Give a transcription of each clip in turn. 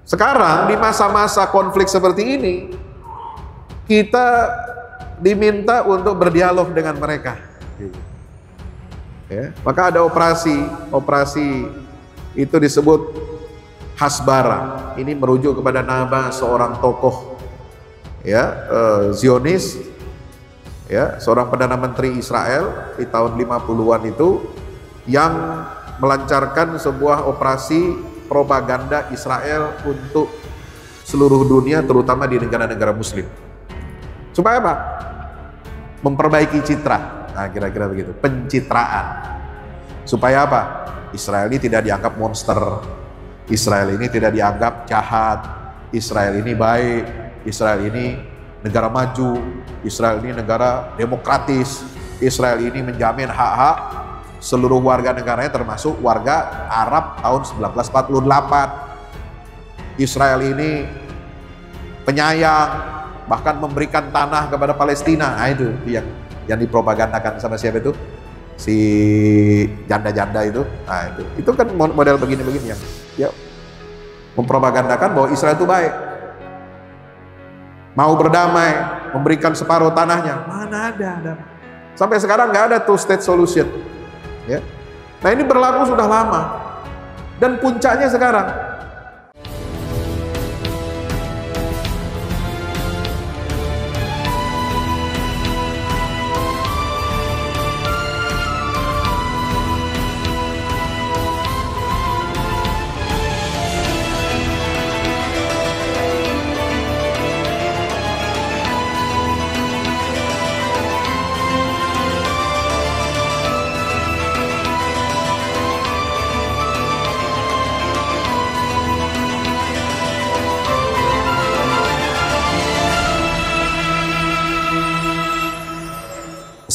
Sekarang di masa-masa konflik seperti ini, kita diminta untuk berdialog dengan mereka. Ya, maka ada operasi itu disebut Hasbara. Ini merujuk kepada nama seorang tokoh ya, Zionis, ya, seorang perdana menteri Israel di tahun 50-an itu yang melancarkan sebuah operasi propaganda Israel untuk seluruh dunia, terutama di negara-negara muslim. Supaya apa? Memperbaiki citra. Nah, kira-kira begitu, pencitraan. Supaya apa? Israel ini tidak dianggap monster, Israel ini tidak dianggap jahat, Israel ini baik, Israel ini negara maju, Israel ini negara demokratis, Israel ini menjamin hak-hak seluruh warga negaranya, termasuk warga Arab tahun 1948. Israel ini penyayang, bahkan memberikan tanah kepada Palestina. Nah, itu yang dipropagandakan sama siapa itu? Si janda-janda itu. Nah, itu kan model begini-begini yang ya mempropagandakan bahwa Israel itu baik, mau berdamai, memberikan separuh tanahnya. Mana ada. Sampai sekarang nggak ada two state solution. Ya. Nah, ini berlaku sudah lama dan puncaknya sekarang.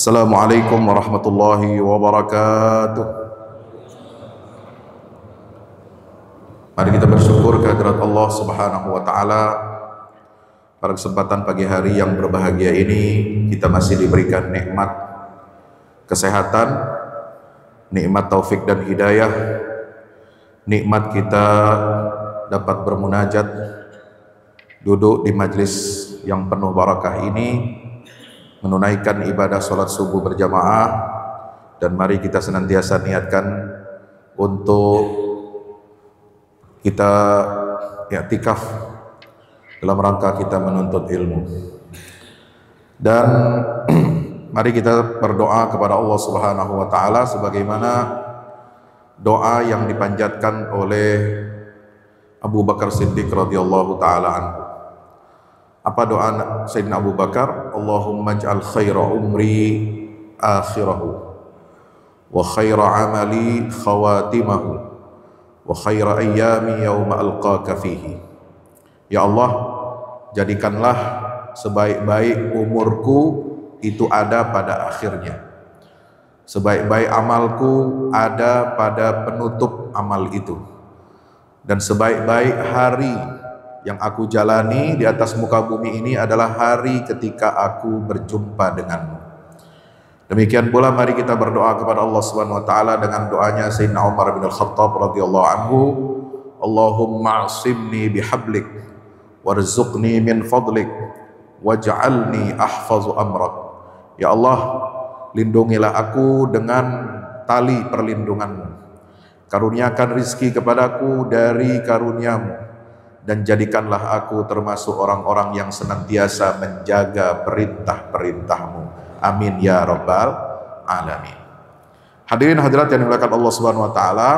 Assalamualaikum warahmatullahi wabarakatuh. Mari kita bersyukur kehadirat Allah Subhanahu wa taala. Pada kesempatan pagi hari yang berbahagia ini, kita masih diberikan nikmat kesehatan, nikmat taufik dan hidayah, nikmat kita dapat bermunajat, duduk di majlis yang penuh barakah ini, menunaikan ibadah sholat subuh berjamaah, dan mari kita senantiasa niatkan untuk kita i'tikaf dalam rangka kita menuntut ilmu. Dan mari kita berdoa kepada Allah Subhanahu wa taala sebagaimana doa yang dipanjatkan oleh Abu Bakar Siddiq radhiyallahu taala anhu. Apa doa Sayyidina Abu Bakar? Allahumma ij'al khaira umri akhirahu wa khaira amali khawatimahu wa khaira ayyami yawma alqaka fihi. Ya Allah, jadikanlah sebaik-baik umurku itu ada pada akhirnya, sebaik-baik amalku ada pada penutup amal itu, dan sebaik-baik hari yang aku jalani di atas muka bumi ini adalah hari ketika aku berjumpa denganmu. Demikian pula mari kita berdoa kepada Allah Subhanahu wa taala dengan doanya Sayyidina Umar bin Al-Khattab radhiyallahu anhu, Allahumma asimni bihablik warzuqni min fadlik waj'alni ahfazu amrak. Ya Allah, lindungilah aku dengan tali perlindunganmu, karuniakan rizki kepadaku dari karuniamu, dan jadikanlah aku termasuk orang-orang yang senantiasa menjaga perintah-perintahmu. Amin ya rabbal alamin. Hadirin hadirat yang dimuliakan Allah Subhanahu wa taala,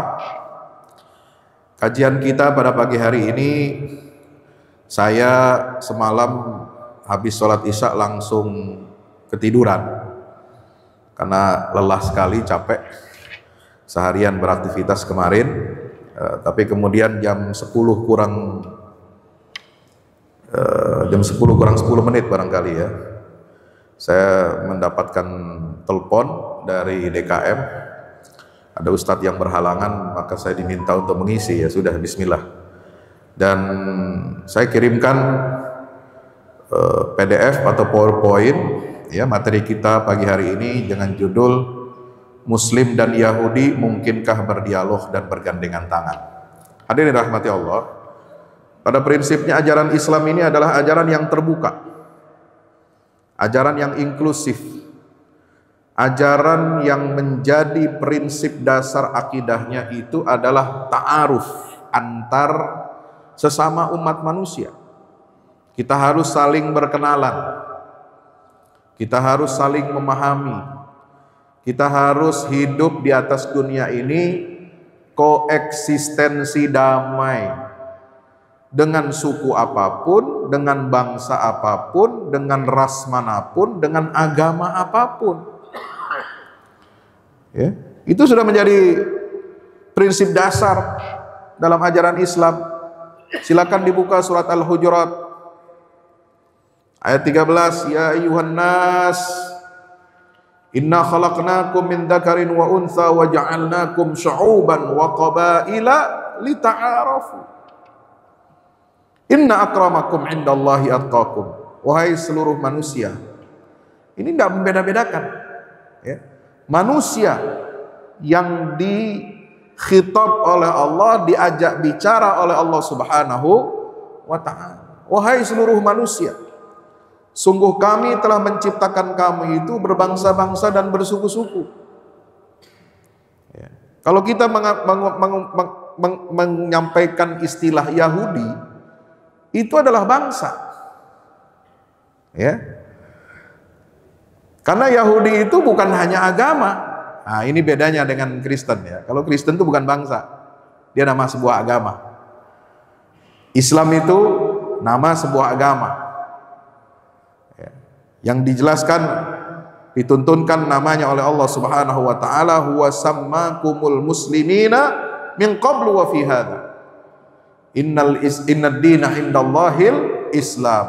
kajian kita pada pagi hari ini, saya semalam habis sholat isya langsung ketiduran karena lelah sekali, capek seharian beraktivitas kemarin. Tapi kemudian jam 10 kurang 10 menit barangkali ya, saya mendapatkan telepon dari DKM, ada ustadz yang berhalangan, maka saya diminta untuk mengisi. Ya sudah, bismillah. Dan saya kirimkan PDF atau PowerPoint ya materi kita pagi hari ini dengan judul Muslim dan Yahudi mungkinkah berdialog dan bergandengan tangan. Hadirin rahmati Allah, Pada prinsipnya ajaran Islam ini adalah ajaran yang terbuka, ajaran yang inklusif, ajaran yang menjadi prinsip dasar akidahnya itu adalah ta'aruf antar sesama umat manusia. Kita harus saling berkenalan, kita harus saling memahami, kita harus hidup di atas dunia ini koeksistensi damai dengan suku apapun, dengan bangsa apapun, dengan ras manapun, dengan agama apapun. Ya, itu sudah menjadi prinsip dasar dalam ajaran Islam. Silakan dibuka surat Al-Hujurat ayat 13, ya ayuhan nas inna khalaqnakum min dzakarin wa untha wa ja'alnakum syu'uban wa qabaila lita'arafu. Inna akramakum indallahi atqakum. Wahai seluruh manusia, ini tidak membeda-bedakan, ya. Manusia yang dikhitab oleh Allah, diajak bicara oleh Allah Subhanahu wa ta'ala. Wahai seluruh manusia, sungguh kami telah menciptakan kamu itu berbangsa-bangsa dan bersuku-suku. Ya. Kalau kita menyampaikan istilah Yahudi, itu adalah bangsa, ya. Karena Yahudi itu bukan hanya agama. Nah, ini bedanya dengan Kristen, ya. Kalau Kristen itu bukan bangsa, dia nama sebuah agama. Islam itu nama sebuah agama, ya, yang dijelaskan, dituntunkan namanya oleh Allah Subhanahu wa ta'ala, huwa sammakumul muslimina min qablu wa fi hadha. Innad dina indallahil Islam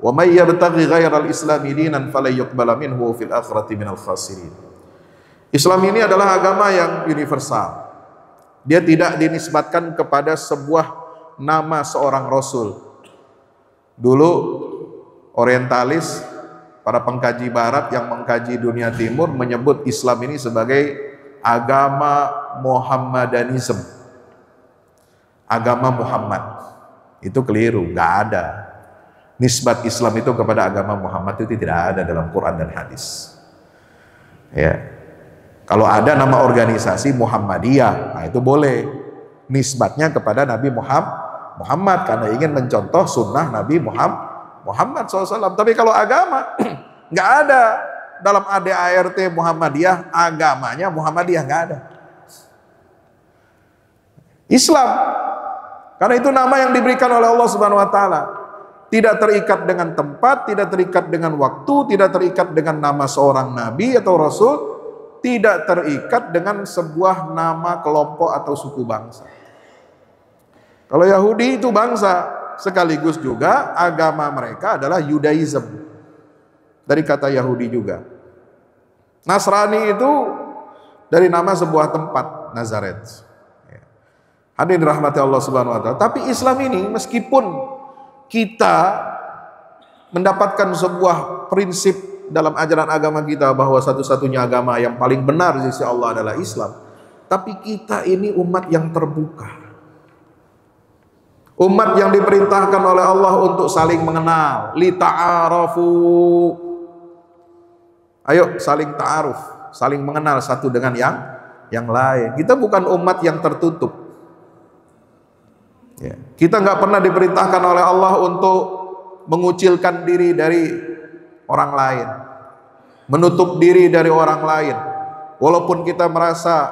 wa may yabtaghi ghairal islami dinan falan yuqbala minhu fil akhirati minal khasirin. Islam ini adalah agama yang universal. Dia tidak dinisbatkan kepada sebuah nama seorang rasul. Dulu orientalis, para pengkaji barat yang mengkaji dunia timur menyebut Islam ini sebagai agama Muhammadanism, agama Muhammad. Itu keliru, nggak ada. Nisbat Islam itu kepada agama Muhammad itu tidak ada dalam Quran dan hadis. Ya, kalau ada nama organisasi Muhammadiyah, nah itu boleh nisbatnya kepada Nabi Muhammad karena ingin mencontoh sunnah Nabi Muhammad SAW. Tapi kalau agama nggak ada dalam ADART Muhammadiyah, agamanya Muhammadiyah, nggak ada. Islam, karena itu nama yang diberikan oleh Allah Subhanahu wa ta'ala, tidak terikat dengan tempat, tidak terikat dengan waktu, tidak terikat dengan nama seorang nabi atau rasul, tidak terikat dengan sebuah nama kelompok atau suku bangsa. Kalau Yahudi itu bangsa, sekaligus juga agama mereka adalah Yudaism, dari kata Yahudi juga. Nasrani itu dari nama sebuah tempat, Nazaret. Hadirin dirahmati Allah Subhanahu wa ta'ala. Tapi Islam ini, meskipun kita mendapatkan sebuah prinsip dalam ajaran agama kita bahwa satu-satunya agama yang paling benar di sisi Allah adalah Islam, tapi kita ini umat yang terbuka, umat yang diperintahkan oleh Allah untuk saling mengenal, li ta'arafu. Ayo saling ta'aruf, saling mengenal satu dengan yang lain. Kita bukan umat yang tertutup. Ya. Kita nggak pernah diperintahkan oleh Allah untuk mengucilkan diri dari orang lain, menutup diri dari orang lain. Walaupun kita merasa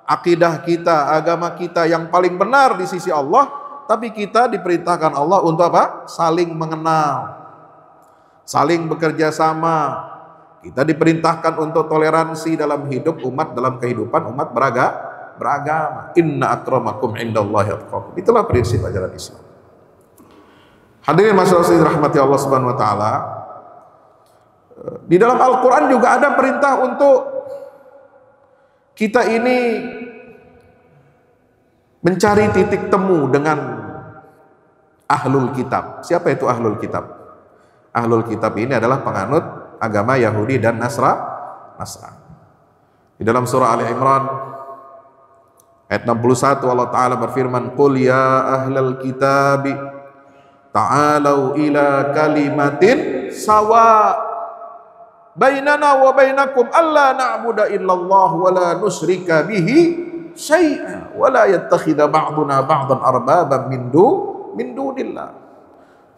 akidah kita, agama kita yang paling benar di sisi Allah, tapi kita diperintahkan Allah untuk apa? Saling mengenal, saling bekerja sama. Kita diperintahkan untuk toleransi dalam hidup umat, dalam kehidupan umat beragama. Inna akramakum indallahi atqakum. Itulah prinsip ajaran Islam. Hadirin masyarakat rahmati Allah Subhanahu wa ta'ala, di dalam Al-Quran juga ada perintah untuk kita ini mencari titik temu dengan ahlul kitab. Siapa itu ahlul kitab? Ahlul kitab ini adalah penganut agama Yahudi dan Nasrani. Di dalam surah Ali Imran Ayat 61 Allah Ta'ala berfirman, "Qul ya ahlal kitabi ta'alau ila kalimatin sawa bainana wa bainakum alla na'budu illallah wa la nusyrika bihi syai'a wa la yattakhidha ba'duna ba'dan arbaban min dunillah.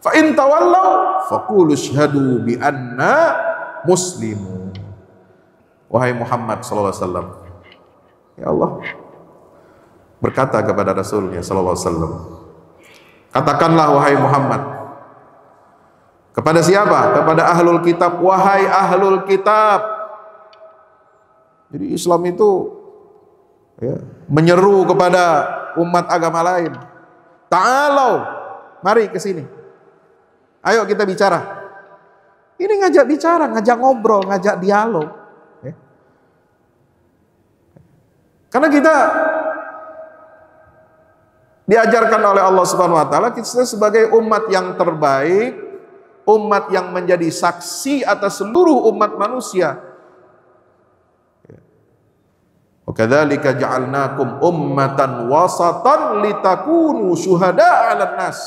Fa in tawallaw faqulu asyhadu bi anna muslimun." Wahai Muhammad sallallahu alaihi wasallam, ya Allah berkata kepada Rasulnya sallallahu alaihi wasallam, katakanlah wahai Muhammad, kepada siapa? Kepada ahlul kitab, wahai ahlul kitab. Jadi Islam itu ya, menyeru kepada umat agama lain, ta'alau, mari ke sini, ayo kita bicara. Ini ngajak bicara, ngajak ngobrol, ngajak dialog ya. Karena kita diajarkan oleh Allah Subhanahu wa taala kita sebagai umat yang terbaik, umat yang menjadi saksi atas seluruh umat manusia. Wa kadzalika ja'alnakum ummatan wasatan litakunu syuhada'a 'alan nas.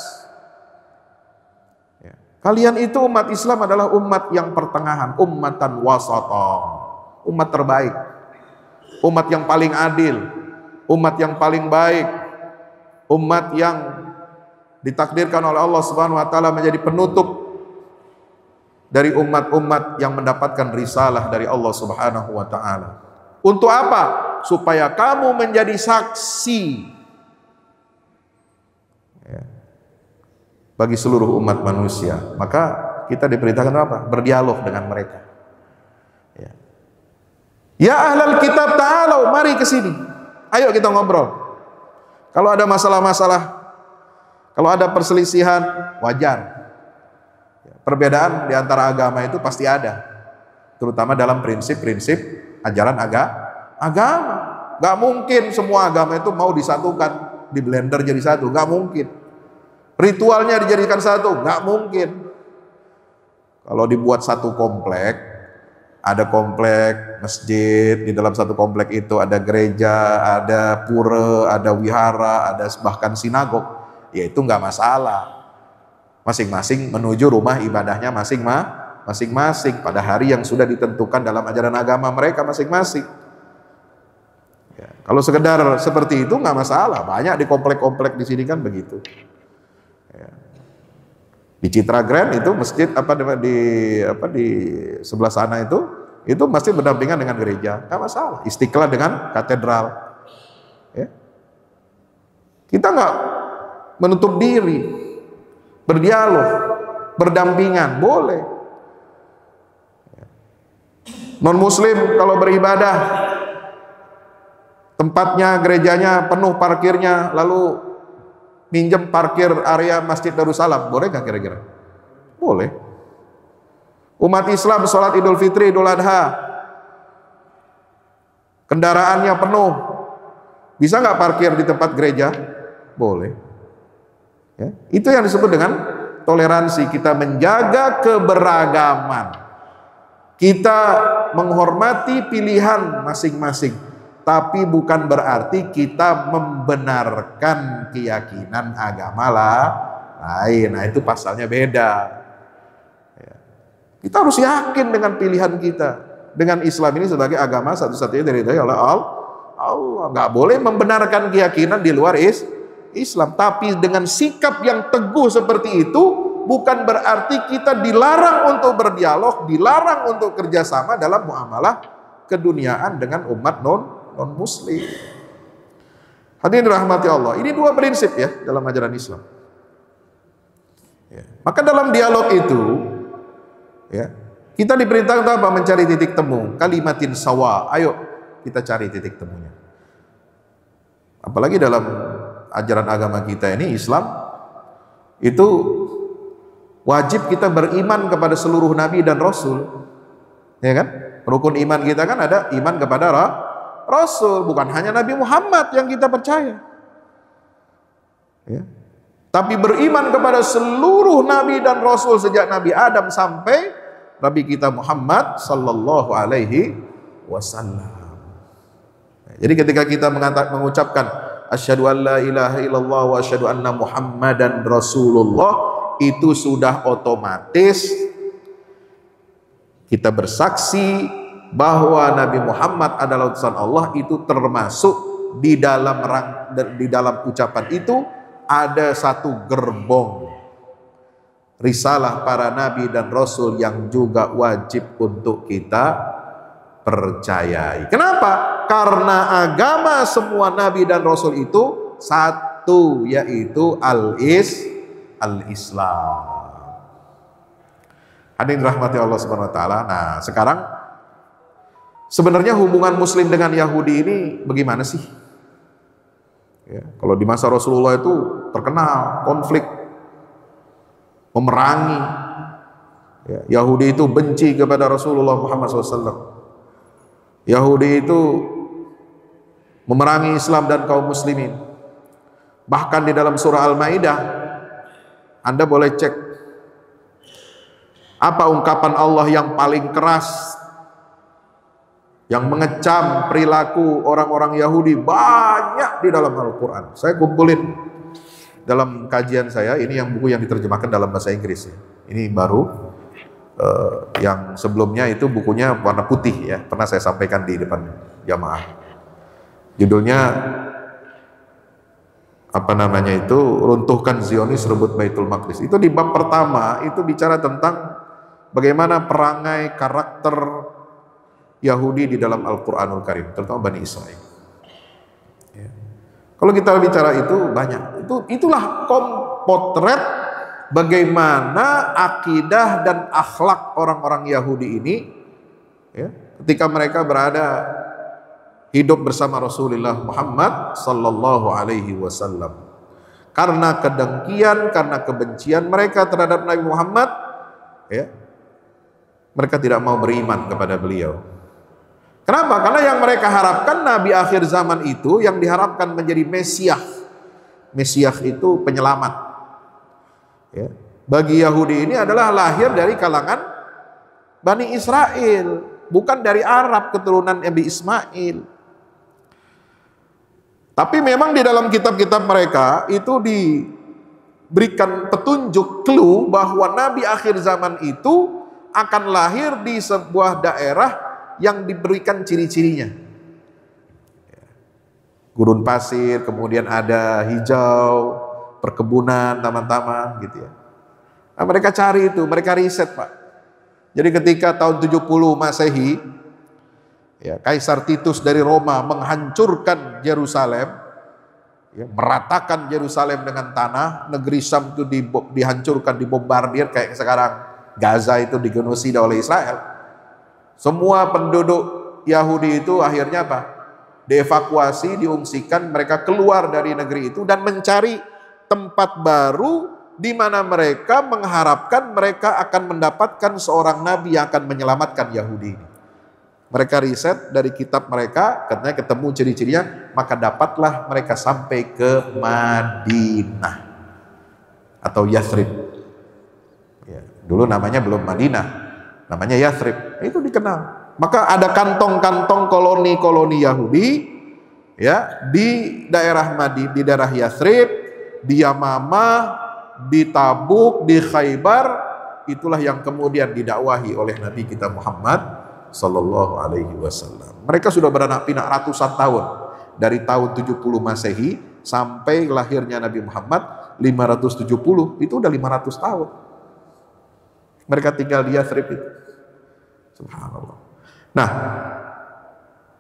Kalian itu umat Islam adalah umat yang pertengahan, ummatan wasatan, umat terbaik, umat yang paling adil, umat yang paling baik, umat yang ditakdirkan oleh Allah Subhanahu wa taala menjadi penutup dari umat-umat yang mendapatkan risalah dari Allah Subhanahu wa taala. Untuk apa? Supaya kamu menjadi saksi ya, bagi seluruh umat manusia. Maka kita diperintahkan apa? Berdialog dengan mereka. Ya ahlal kitab ta'alau, mari ke sini. Ayo kita ngobrol. Kalau ada masalah-masalah, kalau ada perselisihan, wajar. Perbedaan di antara agama itu pasti ada, terutama dalam prinsip-prinsip ajaran agama. Gak mungkin semua agama itu mau disatukan, di blender jadi satu, gak mungkin. Ritualnya dijadikan satu, gak mungkin. Kalau dibuat satu komplek, ada komplek masjid, di dalam satu komplek itu ada gereja, ada pura, ada wihara, ada bahkan sinagog, ya itu nggak masalah. Masing-masing menuju rumah ibadahnya masing-masing pada hari yang sudah ditentukan dalam ajaran agama mereka masing-masing. Ya, kalau sekedar seperti itu nggak masalah. Banyak di komplek-komplek di sini kan begitu. Ya. Di Citra Grand itu masjid di sebelah sana itu masjid berdampingan dengan gereja, nggak masalah. Istiqlal dengan katedral. Ya. Kita nggak menutup diri, berdialog, berdampingan, boleh. Non Muslim kalau beribadah, tempatnya gerejanya penuh parkirnya, lalu minjem parkir area Masjid Darussalam, boleh nggak kira-kira? Boleh. Umat Islam sholat Idul Fitri, Idul Adha, kendaraannya penuh, bisa nggak parkir di tempat gereja? Boleh. Ya, itu yang disebut dengan toleransi. Kita menjaga keberagaman, kita menghormati pilihan masing-masing. Tapi bukan berarti kita membenarkan keyakinan agama lain. Nah itu pasalnya beda. Kita harus yakin dengan pilihan kita, dengan Islam ini sebagai agama satu-satunya dari Allah. Nggak boleh membenarkan keyakinan di luar Islam. Tapi dengan sikap yang teguh seperti itu, bukan berarti kita dilarang untuk berdialog, dilarang untuk kerjasama dalam muamalah keduniaan dengan umat non-muslim. Hadirin rahmati Allah, ini dua prinsip ya dalam ajaran Islam. Ya. Maka dalam dialog itu, ya, kita diperintahkan apa? Mencari titik temu, kalimatin sawa. Ayo kita cari titik temunya. Apalagi dalam ajaran agama kita ini Islam, itu wajib kita beriman kepada seluruh nabi dan rasul. Ya kan? Rukun iman kita kan ada iman kepada Rasul, bukan hanya Nabi Muhammad yang kita percaya. Ya. Tapi beriman kepada seluruh Nabi dan Rasul sejak Nabi Adam sampai Nabi kita Muhammad sallallahu alaihi wasallam. Jadi ketika kita mengucapkan asyhadu an la ilaha illallah wa asyhadu anna muhammadan rasulullah, itu sudah otomatis kita bersaksi bahwa Nabi Muhammad adalah utusan Allah. Itu termasuk di dalam ucapan itu ada satu gerbong risalah para nabi dan rasul yang juga wajib untuk kita percayai. Kenapa? Karena agama semua nabi dan rasul itu satu, yaitu al-Islam. Hadirin rahmati Allah Subhanahu wa taala. Nah, sekarang sebenarnya hubungan muslim dengan Yahudi ini bagaimana sih? Ya, kalau di masa Rasulullah itu terkenal konflik, memerangi. Ya, Yahudi itu benci kepada Rasulullah Muhammad SAW. Yahudi itu memerangi Islam dan kaum muslimin. Bahkan di dalam surah Al-Maidah, Anda boleh cek apa ungkapan Allah yang paling keras, yang mengecam perilaku orang-orang Yahudi, banyak di dalam Al-Quran. Saya kumpulin dalam kajian saya, ini yang buku yang diterjemahkan dalam bahasa Inggris ya. Ini baru, yang sebelumnya itu bukunya warna putih ya, pernah saya sampaikan di depan jamaah. Judulnya apa namanya itu, runtuhkan Zionis, rebut Baitul Maqdis. Itu di bab pertama itu bicara tentang bagaimana perangai karakter Yahudi di dalam Al-Quranul Karim, terutama Bani Israel. Ya. Kalau kita bicara itu banyak, itulah potret bagaimana akidah dan akhlak orang-orang Yahudi ini, ya, ketika mereka berada hidup bersama Rasulullah Muhammad Sallallahu Alaihi Wasallam. Karena kedengkian, karena kebencian mereka terhadap Nabi Muhammad, ya, mereka tidak mau beriman kepada beliau. Kenapa? Karena yang mereka harapkan Nabi akhir zaman itu, yang diharapkan menjadi Mesias. Mesias itu penyelamat. Ya. Bagi Yahudi ini adalah lahir dari kalangan Bani Israel, bukan dari Arab keturunan Nabi Ismail. Tapi memang di dalam kitab-kitab mereka itu diberikan petunjuk, clue bahwa Nabi akhir zaman itu akan lahir di sebuah daerah yang diberikan ciri-cirinya. Gurun pasir, kemudian ada hijau, perkebunan, taman-taman gitu ya. Nah, mereka cari itu, mereka riset, Pak. Jadi ketika tahun 70 Masehi, ya, Kaisar Titus dari Roma menghancurkan Yerusalem, ya, meratakan Yerusalem dengan tanah, negeri Syam itu dihancurkan, dibombardir kayak sekarang Gaza itu digenosida oleh Israel. Semua penduduk Yahudi itu akhirnya apa? Dievakuasi, diungsikan, mereka keluar dari negeri itu dan mencari tempat baru di mana mereka mengharapkan mereka akan mendapatkan seorang nabi yang akan menyelamatkan Yahudi ini. Mereka riset dari kitab mereka, katanya ketemu ciri-cirinya, maka dapatlah mereka sampai ke Madinah atau Yathrib. Ya, dulu namanya belum Madinah. Namanya Yathrib, itu dikenal. Maka ada kantong-kantong koloni-koloni Yahudi, ya, di daerah di daerah Yathrib, di Yamamah, di Tabuk, di Khaybar. Itulah yang kemudian didakwahi oleh Nabi kita Muhammad Sallallahu Alaihi Wasallam. Mereka sudah beranak pinak ratusan tahun, dari tahun 70 Masehi sampai lahirnya Nabi Muhammad 570, itu udah 500 tahun. Mereka tinggal di Yathrib itu. Subhanallah. Nah,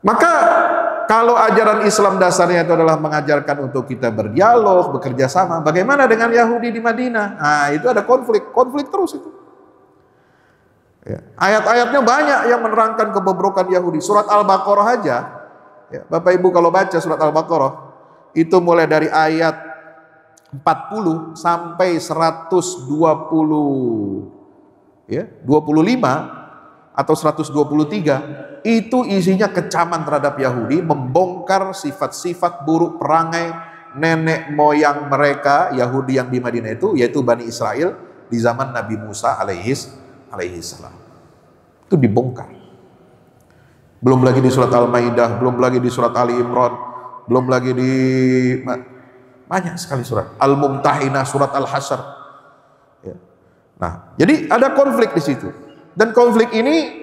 maka kalau ajaran Islam dasarnya itu adalah mengajarkan untuk kita berdialog, bekerja sama, bagaimana dengan Yahudi di Madinah? Nah, itu ada konflik terus itu. Ya. Ayat-ayatnya banyak yang menerangkan kebobrokan Yahudi. Surat Al-Baqarah aja, ya, Bapak Ibu kalau baca surat Al-Baqarah, itu mulai dari ayat 40 sampai 120. Ya, 25 atau 123 itu isinya kecaman terhadap Yahudi, membongkar sifat-sifat buruk perangai nenek moyang mereka Yahudi yang di Madinah itu, yaitu Bani Israel di zaman Nabi Musa alaihi salam. Itu dibongkar. Belum lagi di surat Al-Maidah, belum lagi di surat Ali Imran, belum lagi di banyak sekali surat. Al-Mumtahinah, surat Al-Hasyr. Ya. Nah, jadi ada konflik di situ. Dan konflik ini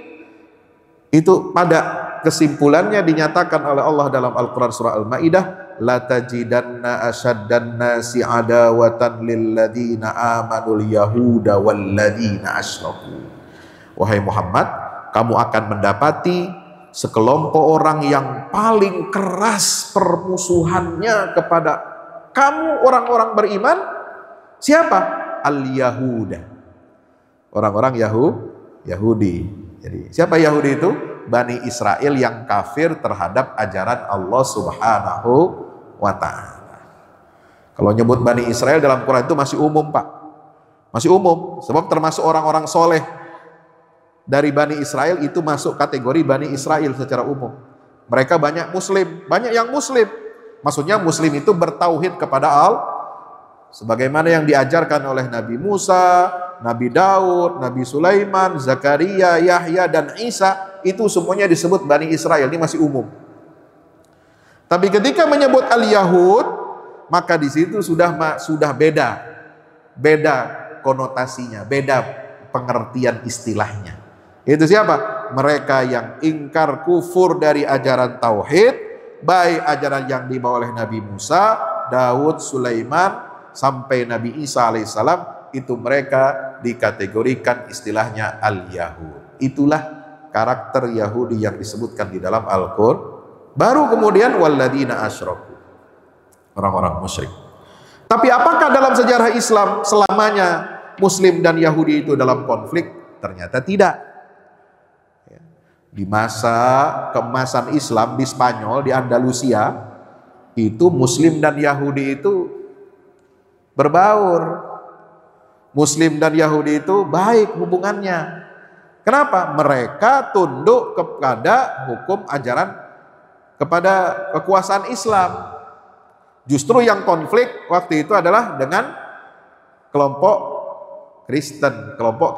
itu pada kesimpulannya dinyatakan oleh Allah dalam Al-Quran surah Al-Maidah, la tajidanna asyaddan nasi adawatan lilladzina amanul yahuda walladzina asyraku. Wahai Muhammad, kamu akan mendapati sekelompok orang yang paling keras permusuhannya kepada kamu orang-orang beriman. Siapa? Al-Yahuda, orang-orang Yahudi. Jadi siapa Yahudi itu? Bani Israel yang kafir terhadap ajaran Allah Subhanahu wa ta'ala. Kalau nyebut Bani Israel dalam Quran itu masih umum, Pak. Masih umum, sebab termasuk orang-orang soleh dari Bani Israel itu masuk kategori Bani Israel secara umum. Mereka banyak muslim, banyak yang muslim. Maksudnya muslim itu bertauhid kepada Allah, sebagaimana yang diajarkan oleh Nabi Musa, Nabi Daud, Nabi Sulaiman, Zakaria, Yahya, dan Isa. Itu semuanya disebut Bani Israel. Ini masih umum. Tapi ketika menyebut Al-Yahud, maka di situ sudah beda konotasinya, beda pengertian istilahnya. Itu siapa? Mereka yang ingkar kufur dari ajaran tauhid, baik ajaran yang dibawa oleh Nabi Musa, Daud, Sulaiman, sampai Nabi Isa alaihissalam. Itu mereka dikategorikan istilahnya Al-Yahud. Itulah karakter Yahudi yang disebutkan di dalam Al-Qur'an. Baru kemudian walladzina asyraku, orang-orang musyrik. Tapi apakah dalam sejarah Islam selamanya Muslim dan Yahudi itu dalam konflik? Ternyata tidak. Di masa keemasan Islam di Spanyol, di Andalusia, itu Muslim dan Yahudi itu berbaur. Muslim dan Yahudi itu baik hubungannya. Kenapa? Mereka tunduk kepada hukum ajaran, kepada kekuasaan Islam. Justru yang konflik waktu itu adalah dengan kelompok Kristen, kelompok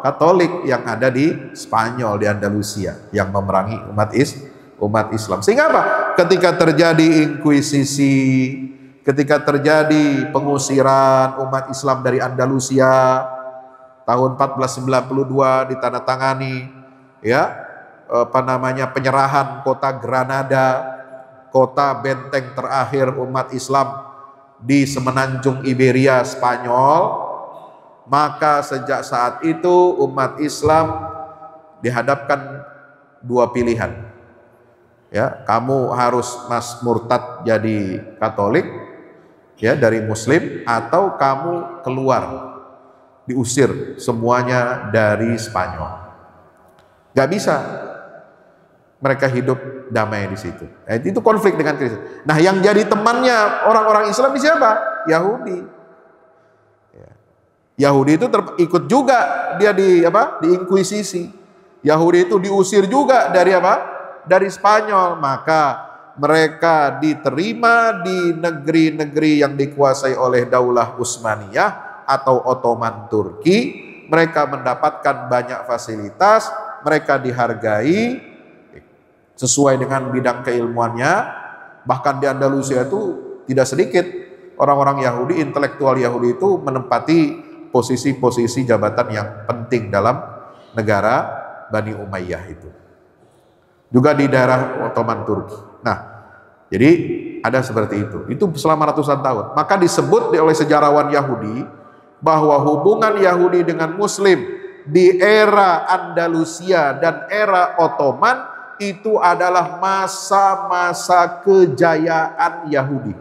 Katolik yang ada di Spanyol, di Andalusia, yang memerangi umat Islam. Sehingga apa? Ketika terjadi inkuisisi, ketika terjadi pengusiran umat Islam dari Andalusia tahun 1492, ditandatangani penyerahan kota Granada, kota benteng terakhir umat Islam di semenanjung Iberia Spanyol. Maka sejak saat itu umat Islam dihadapkan dua pilihan. Kamu harus murtad jadi Katolik, dari Muslim, atau kamu keluar, diusir semuanya dari Spanyol. Gak bisa mereka hidup damai di situ. Itu konflik dengan Kristen. Nah, yang jadi temannya orang-orang Islam di siapa? Yahudi. Yahudi itu ikut juga dia diinkuisisi. Yahudi itu diusir juga dari Spanyol. Maka mereka diterima di negeri-negeri yang dikuasai oleh Daulah Utsmaniyah atau Ottoman Turki. Mereka mendapatkan banyak fasilitas, mereka dihargai sesuai dengan bidang keilmuannya. Bahkan di Andalusia itu tidak sedikit orang-orang Yahudi, intelektual Yahudi itu menempati posisi-posisi jabatan yang penting dalam negara Bani Umayyah itu. Juga di daerah Ottoman Turki. Nah, jadi ada seperti itu. Itu selama ratusan tahun. Maka disebut oleh sejarawan Yahudi bahwa hubungan Yahudi dengan Muslim di era Andalusia dan era Ottoman itu adalah masa-masa kejayaan Yahudi.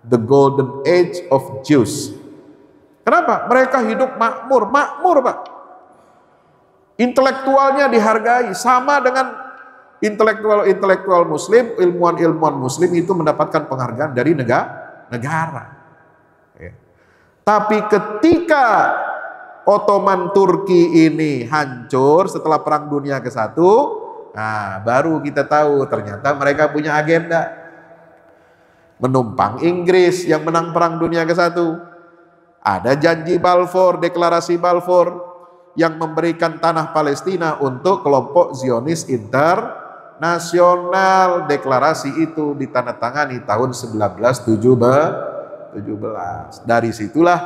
The Golden Age of Jews. Kenapa? Mereka hidup makmur, Pak. Intelektualnya dihargai, sama dengan intelektual Muslim, ilmuwan-ilmuwan Muslim itu mendapatkan penghargaan dari negara. Tapi ketika Ottoman Turki ini hancur setelah Perang Dunia ke-1, nah baru kita tahu ternyata mereka punya agenda menumpang Inggris yang menang Perang Dunia ke-1. Ada janji Balfour, deklarasi Balfour yang memberikan tanah Palestina untuk kelompok Zionis nasional deklarasi itu ditandatangani tahun 1917. Dari situlah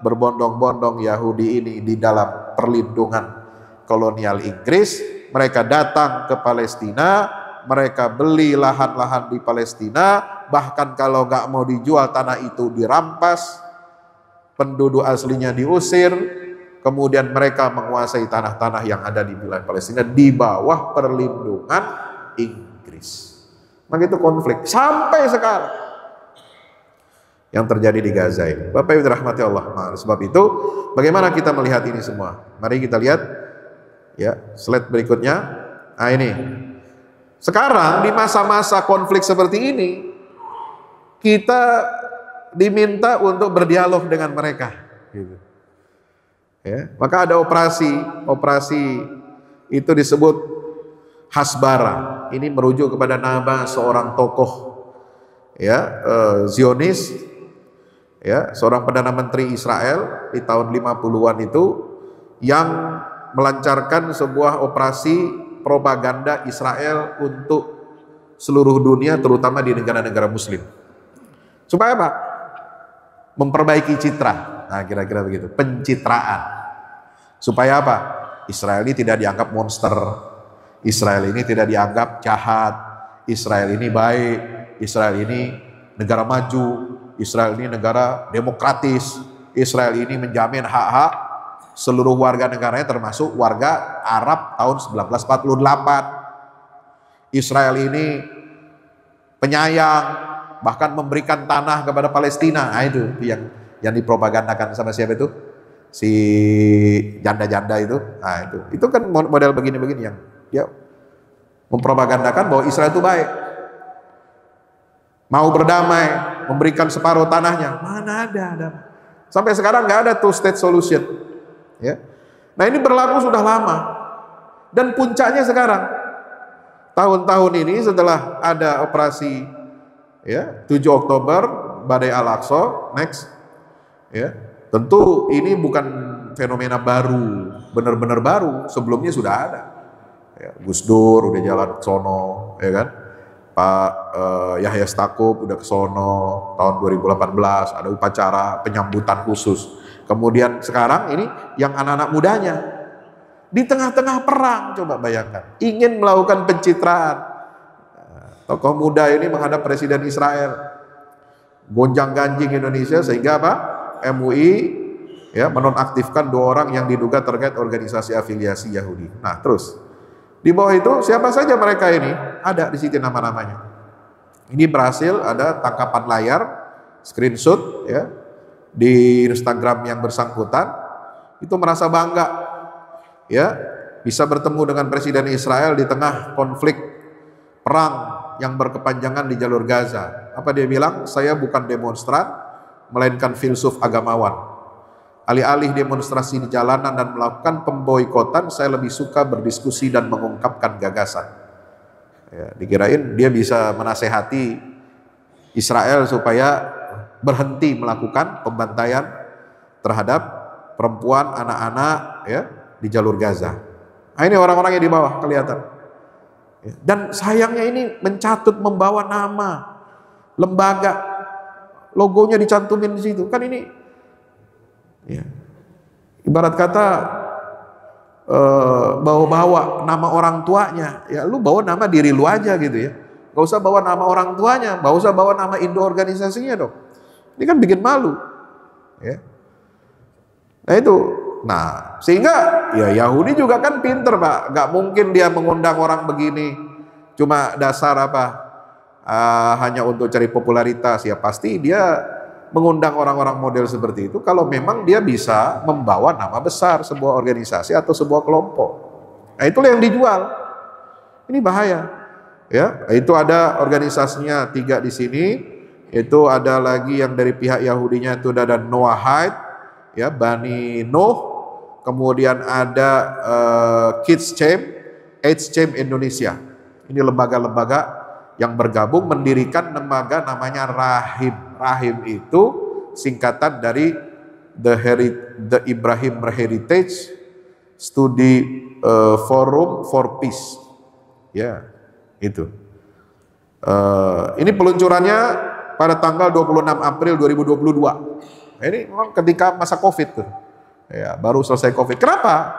berbondong-bondong Yahudi ini di dalam perlindungan kolonial Inggris. Mereka datang ke Palestina, mereka beli lahan-lahan di Palestina, bahkan kalau nggak mau dijual tanah itu dirampas, penduduk aslinya diusir, kemudian mereka menguasai tanah-tanah yang ada di wilayah Palestina di bawah perlindungan Inggris. Maka itu konflik sampai sekarang yang terjadi di Gaza ini. Bapak Ibu dirahmati Allah. Nah, sebab itu bagaimana kita melihat ini semua? Mari kita lihat ya, slide berikutnya. Nah ini. Sekarang di masa-masa konflik seperti ini, kita diminta untuk berdialog dengan mereka. Gitu. Ya, maka ada operasi itu disebut Hasbara. Ini merujuk kepada nama seorang tokoh ya, Zionis, ya, seorang perdana menteri Israel di tahun 50-an itu yang melancarkan sebuah operasi propaganda Israel untuk seluruh dunia, terutama di negara-negara muslim. Supaya apa? Memperbaiki citra. Nah, kira-kira begitu. Pencitraan. Supaya apa? Israel ini tidak dianggap monster. Israel ini tidak dianggap jahat. Israel ini baik. Israel ini negara maju. Israel ini negara demokratis. Israel ini menjamin hak-hak seluruh warga negaranya, termasuk warga Arab tahun 1948. Israel ini penyayang, bahkan memberikan tanah kepada Palestina. Nah, itu yang dipropagandakan sama siapa itu? Si janda-janda itu. Nah, itu kan model begini-begini yang dia mempropagandakan bahwa Israel itu baik, mau berdamai, memberikan separuh tanahnya. Mana ada. Sampai sekarang nggak ada two state solution. Ya. Nah, ini berlaku sudah lama, dan puncaknya sekarang tahun-tahun ini setelah ada operasi ya 7 Oktober Badai Al-Aqsa next ya, tentu ini bukan fenomena baru, benar-benar baru, sebelumnya sudah ada ya, Gus Dur udah jalan ke sono ya kan, Pak Yahya Stakuf udah ke sono tahun 2018, ada upacara penyambutan khusus. Kemudian sekarang ini yang anak-anak mudanya di tengah-tengah perang, coba bayangkan, ingin melakukan pencitraan. Tokoh muda ini menghadap Presiden Israel, gonjang-ganjing Indonesia, sehingga apa? MUI ya menonaktifkan 2 orang yang diduga terkait organisasi afiliasi Yahudi. Nah, terus di bawah itu siapa saja mereka ini? Ada di situ nama-namanya. Ini berhasil ada tangkapan layar, screenshot ya di Instagram yang bersangkutan, itu merasa bangga ya bisa bertemu dengan Presiden Israel di tengah konflik perang yang berkepanjangan di jalur Gaza. Apa dia bilang? Saya bukan demonstran, melainkan filsuf agamawan. Alih-alih demonstrasi di jalanan dan melakukan pemboikotan, saya lebih suka berdiskusi dan mengungkapkan gagasan. Ya, dikirain dia bisa menasehati Israel supaya berhenti melakukan pembantaian terhadap perempuan, anak-anak ya di jalur Gaza. Nah, ini orang-orangnya di bawah kelihatan. Dan sayangnya ini mencatut, membawa nama lembaga, logonya dicantumin di situ. Kan ini ya, ibarat kata bawa-bawa nama orang tuanya. Ya, lu bawa nama diri lu aja gitu ya. Gak usah bawa nama orang tuanya, gak usah bawa nama Indo organisasinya dong. Ini kan bikin malu, ya. Nah itu, sehingga ya Yahudi juga kan pinter Pak, nggak mungkin dia mengundang orang begini cuma dasar apa, hanya untuk cari popularitas. Ya pasti dia mengundang orang-orang model seperti itu kalau memang dia bisa membawa nama besar sebuah organisasi atau sebuah kelompok. Nah itulah yang dijual. Ini bahaya, ya. Itu ada organisasinya 3 di sini. Itu ada lagi yang dari pihak Yahudinya itu ada Noahide, ya, Bani Nuh, kemudian ada Kids Camp, AIDS Camp Indonesia. Ini lembaga-lembaga yang bergabung mendirikan lembaga namanya Rahim. Rahim itu singkatan dari The Ibrahim Heritage Study Forum for Peace. Ya, Itu. Ini peluncurannya pada tanggal 26 April 2022. Ini memang ketika masa Covid tuh. Ya, baru selesai Covid. Kenapa?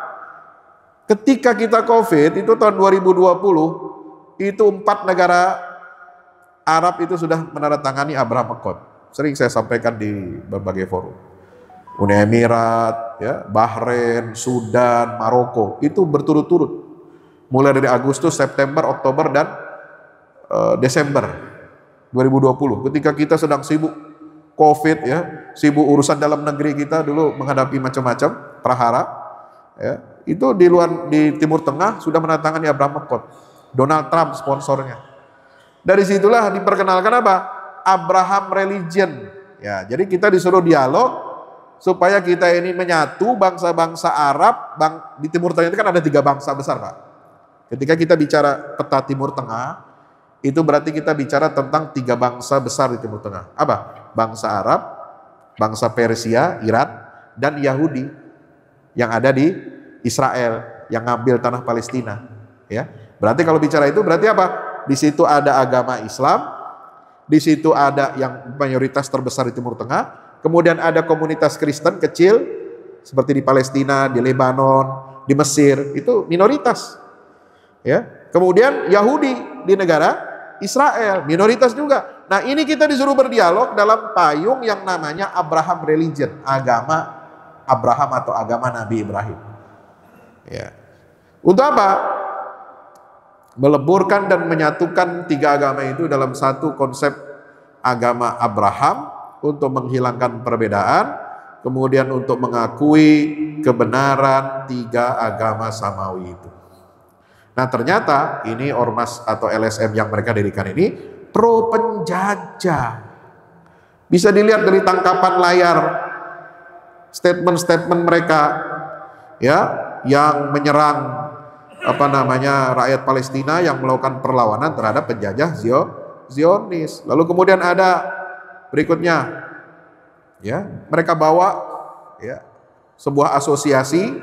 Ketika kita Covid itu tahun 2020, itu 4 negara Arab itu sudah menandatangani Abraham Accord. Sering saya sampaikan di berbagai forum. Uni Emirat, ya, Bahrain, Sudan, Maroko, itu berturut-turut. Mulai dari Agustus, September, Oktober, dan Desember 2020. Ketika kita sedang sibuk Covid, ya, sibuk urusan dalam negeri kita dulu menghadapi macam-macam prahara, ya, itu di Timur Tengah sudah menandatangani Abraham Accord. Donald Trump sponsornya. Dari situlah diperkenalkan apa? Abraham Religion. Ya, jadi kita disuruh dialog supaya kita ini menyatu bangsa-bangsa Arab. Di Timur Tengah itu kan ada 3 bangsa besar, Pak. Ketika kita bicara peta Timur Tengah, itu berarti kita bicara tentang 3 bangsa besar di Timur Tengah. Apa? Bangsa Arab, bangsa Persia, Iran, dan Yahudi yang ada di Israel, yang ngambil tanah Palestina. Ya, berarti kalau bicara itu berarti apa? Di situ ada agama Islam, di situ ada yang mayoritas terbesar di Timur Tengah. Kemudian ada komunitas Kristen kecil seperti di Palestina, di Lebanon, di Mesir, itu minoritas. Ya. Kemudian Yahudi di negara Israel, minoritas juga. Nah, ini kita disuruh berdialog dalam payung yang namanya Abraham Religion, agama Abraham atau agama Nabi Ibrahim. Ya. Untuk apa? Meleburkan dan menyatukan 3 agama itu dalam satu konsep agama Abraham, untuk menghilangkan perbedaan, kemudian untuk mengakui kebenaran 3 agama samawi itu. Nah, ternyata ini ormas atau LSM yang mereka dirikan ini pro penjajah. Bisa dilihat dari tangkapan layar statement-statement mereka, ya, yang menyerang rakyat Palestina yang melakukan perlawanan terhadap penjajah Zionis. Lalu kemudian ada berikutnya, ya, mereka bawa, ya, sebuah asosiasi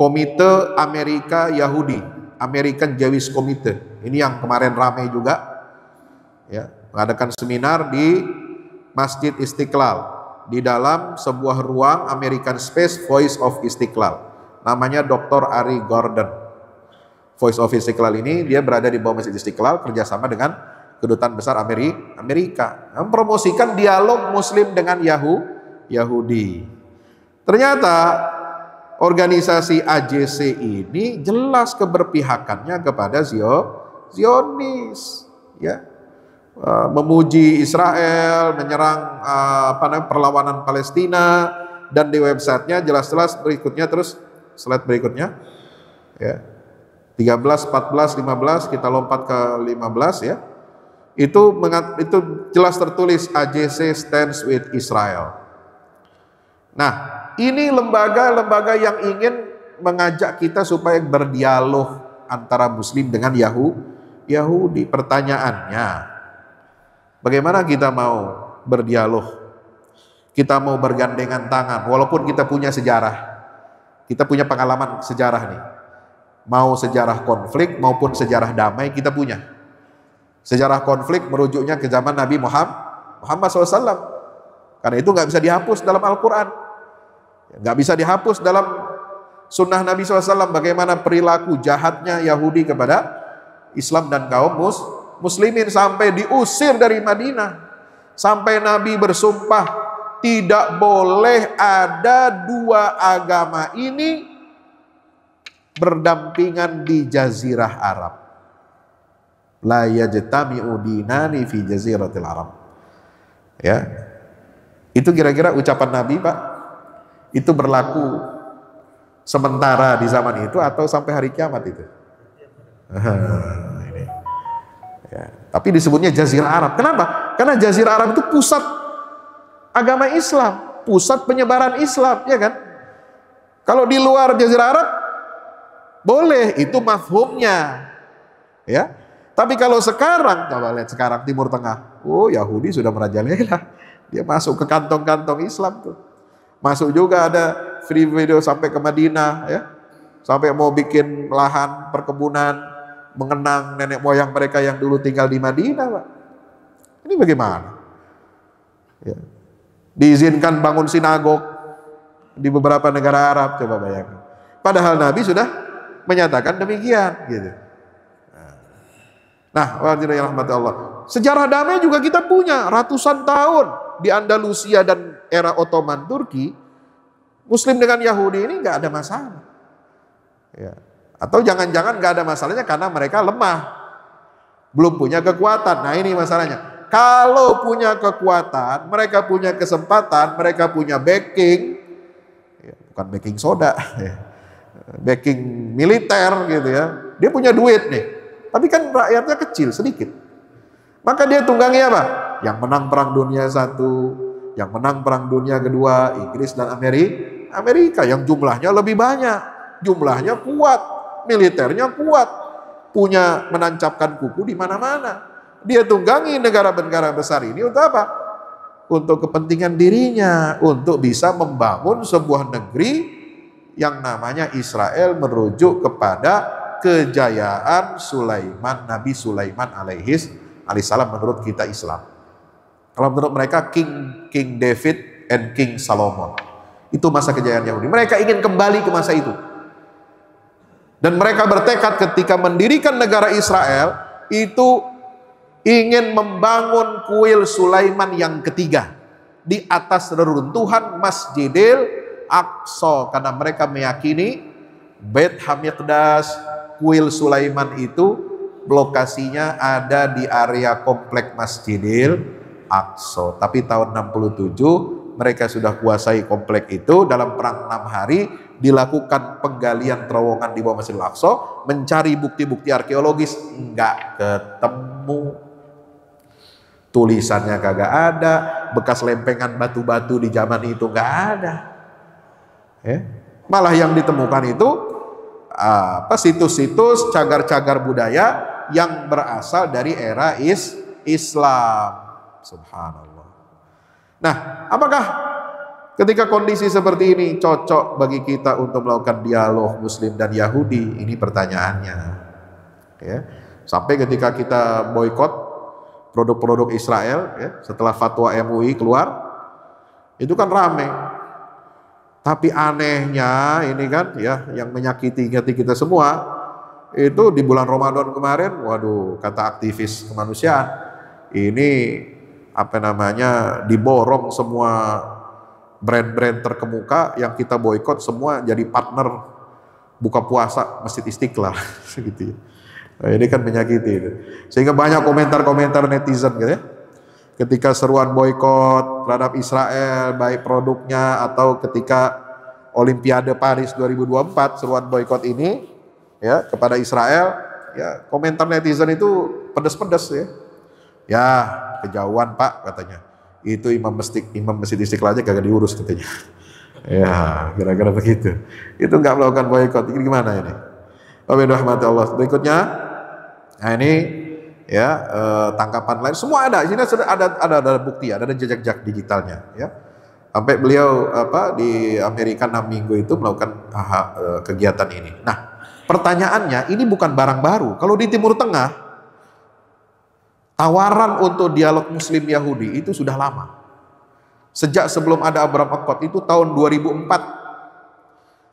Komite Amerika Yahudi, American Jewish Committee. Ini yang kemarin ramai juga, ya, mengadakan seminar di Masjid Istiqlal di dalam sebuah ruang American Space Voice of Istiqlal. Namanya Dr. Ari Gordon. Voice of Istiqlal ini dia berada di bawah Masjid Istiqlal kerjasama dengan Kedutaan Besar Amerika, mempromosikan dialog Muslim dengan Yahudi. Ternyata organisasi AJC ini jelas keberpihakannya kepada Zionis, ya, memuji Israel, menyerang perlawanan Palestina, dan di websitenya jelas-jelas berikutnya, terus slide berikutnya, ya, 13, 14, 15, kita lompat ke 15, ya. Itu jelas tertulis AJC stands with Israel. Nah, ini lembaga-lembaga yang ingin mengajak kita supaya berdialog antara Muslim dengan Yahudi. Pertanyaannya, bagaimana kita mau berdialog? Kita mau bergandengan tangan, walaupun kita punya sejarah, kita punya pengalaman sejarah nih. Mau sejarah konflik maupun sejarah damai kita punya. Sejarah konflik merujuknya ke zaman Nabi Muhammad SAW. Karena itu nggak bisa dihapus dalam Al-Quran. Nggak bisa dihapus dalam sunnah Nabi SAW. Bagaimana perilaku jahatnya Yahudi kepada Islam dan kaum muslimin. Sampai diusir dari Madinah. Sampai Nabi bersumpah, tidak boleh ada 2 agama ini berdampingan di Jazirah Arab. La yajtami'u dinani fi jaziratil Arab. Ya. Itu kira-kira ucapan Nabi, Pak. Itu berlaku sementara di zaman itu atau sampai hari kiamat itu? Ini. Ya. Tapi disebutnya Jazirah Arab. Kenapa? Karena Jazirah Arab itu pusat agama Islam, pusat penyebaran Islam, ya kan? Kalau di luar Jazirah Arab boleh, itu mafhumnya. Ya. Tapi kalau sekarang, coba lihat sekarang Timur Tengah, oh Yahudi sudah merajalela, dia masuk ke kantong-kantong Islam tuh, masuk juga ada free video sampai ke Madinah, ya, sampai mau bikin lahan perkebunan mengenang nenek moyang mereka yang dulu tinggal di Madinah, Pak. Ini bagaimana? Ya. Diizinkan bangun sinagog di beberapa negara Arab, coba bayangkan. Padahal Nabi sudah menyatakan demikian, gitu. Nah, wadilah rahmat Allah. Sejarah damai juga kita punya ratusan tahun di Andalusia dan era Ottoman Turki. Muslim dengan Yahudi ini nggak ada masalah. Ya. Atau jangan-jangan nggak ada masalahnya karena mereka lemah, belum punya kekuatan. Nah ini masalahnya. Kalau punya kekuatan, mereka punya kesempatan, mereka punya backing, ya, bukan backing soda, ya, backing militer gitu ya. Dia punya duit nih. Tapi kan rakyatnya kecil, sedikit. Maka dia tunggangi apa? Yang menang perang dunia I, yang menang perang dunia II, Inggris dan Amerika, yang jumlahnya lebih banyak, jumlahnya kuat, militernya kuat, punya menancapkan kuku di mana-mana. Dia tunggangi negara-negara besar ini untuk apa? Untuk kepentingan dirinya, untuk bisa membangun sebuah negeri yang namanya Israel merujuk kepada kejayaan Sulaiman, Nabi Sulaiman alaihissalam menurut kita Islam. Kalau menurut mereka King David and King Solomon. Itu masa kejayaan Yahudi. Mereka ingin kembali ke masa itu. Dan mereka bertekad ketika mendirikan negara Israel itu ingin membangun kuil Sulaiman yang ketiga di atas reruntuhan Masjidil Aqsa, karena mereka meyakini Bait Hamikdas, kuil Sulaiman itu lokasinya ada di area komplek Masjidil Aqsa. Tapi tahun 67 mereka sudah kuasai komplek itu. Dalam perang 6 hari dilakukan penggalian terowongan di bawah Masjidil Aqsa, mencari bukti-bukti arkeologis, enggak ketemu. Tulisannya kagak ada, bekas lempengan batu-batu di zaman itu enggak ada. Ya. Malah yang ditemukan itu situs-situs cagar-cagar budaya yang berasal dari era Islam. Subhanallah. Nah, apakah ketika kondisi seperti ini cocok bagi kita untuk melakukan dialog Muslim dan Yahudi? Ini pertanyaannya. Ya. Sampai ketika kita boikot produk-produk Israel, ya, setelah fatwa MUI keluar, itu kan rame. Tapi anehnya ini kan ya, yang menyakiti hati kita semua itu di bulan Ramadan kemarin, waduh, kata aktivis kemanusiaan, ini apa namanya, diborong semua brand-brand terkemuka yang kita boikot semua jadi partner buka puasa Masjid Istiqlal gitu ya. Nah, ini kan menyakiti itu. Sehingga banyak komentar-komentar netizen gitu ya. Ketika seruan boikot terhadap Israel, baik produknya atau ketika Olimpiade Paris 2024 seruan boikot ini ya kepada Israel, ya komentar netizen itu pedas-pedas ya. Ya, kejauhan Pak katanya. Itu imam Masjid Istiqlal aja kagak diurus katanya. Ya, kira-kira begitu. Itu nggak melakukan boikot. Ini gimana ini? Allah. Berikutnya, nah ini ya tangkapan lain semua ada. Di sini ada bukti, ada jejak digitalnya. Ya, sampai beliau di Amerika 6 minggu itu melakukan kegiatan ini. Nah, pertanyaannya ini bukan barang baru. Kalau di Timur Tengah tawaran untuk dialog Muslim Yahudi itu sudah lama. Sejak sebelum ada Abraham Accord itu tahun 2004.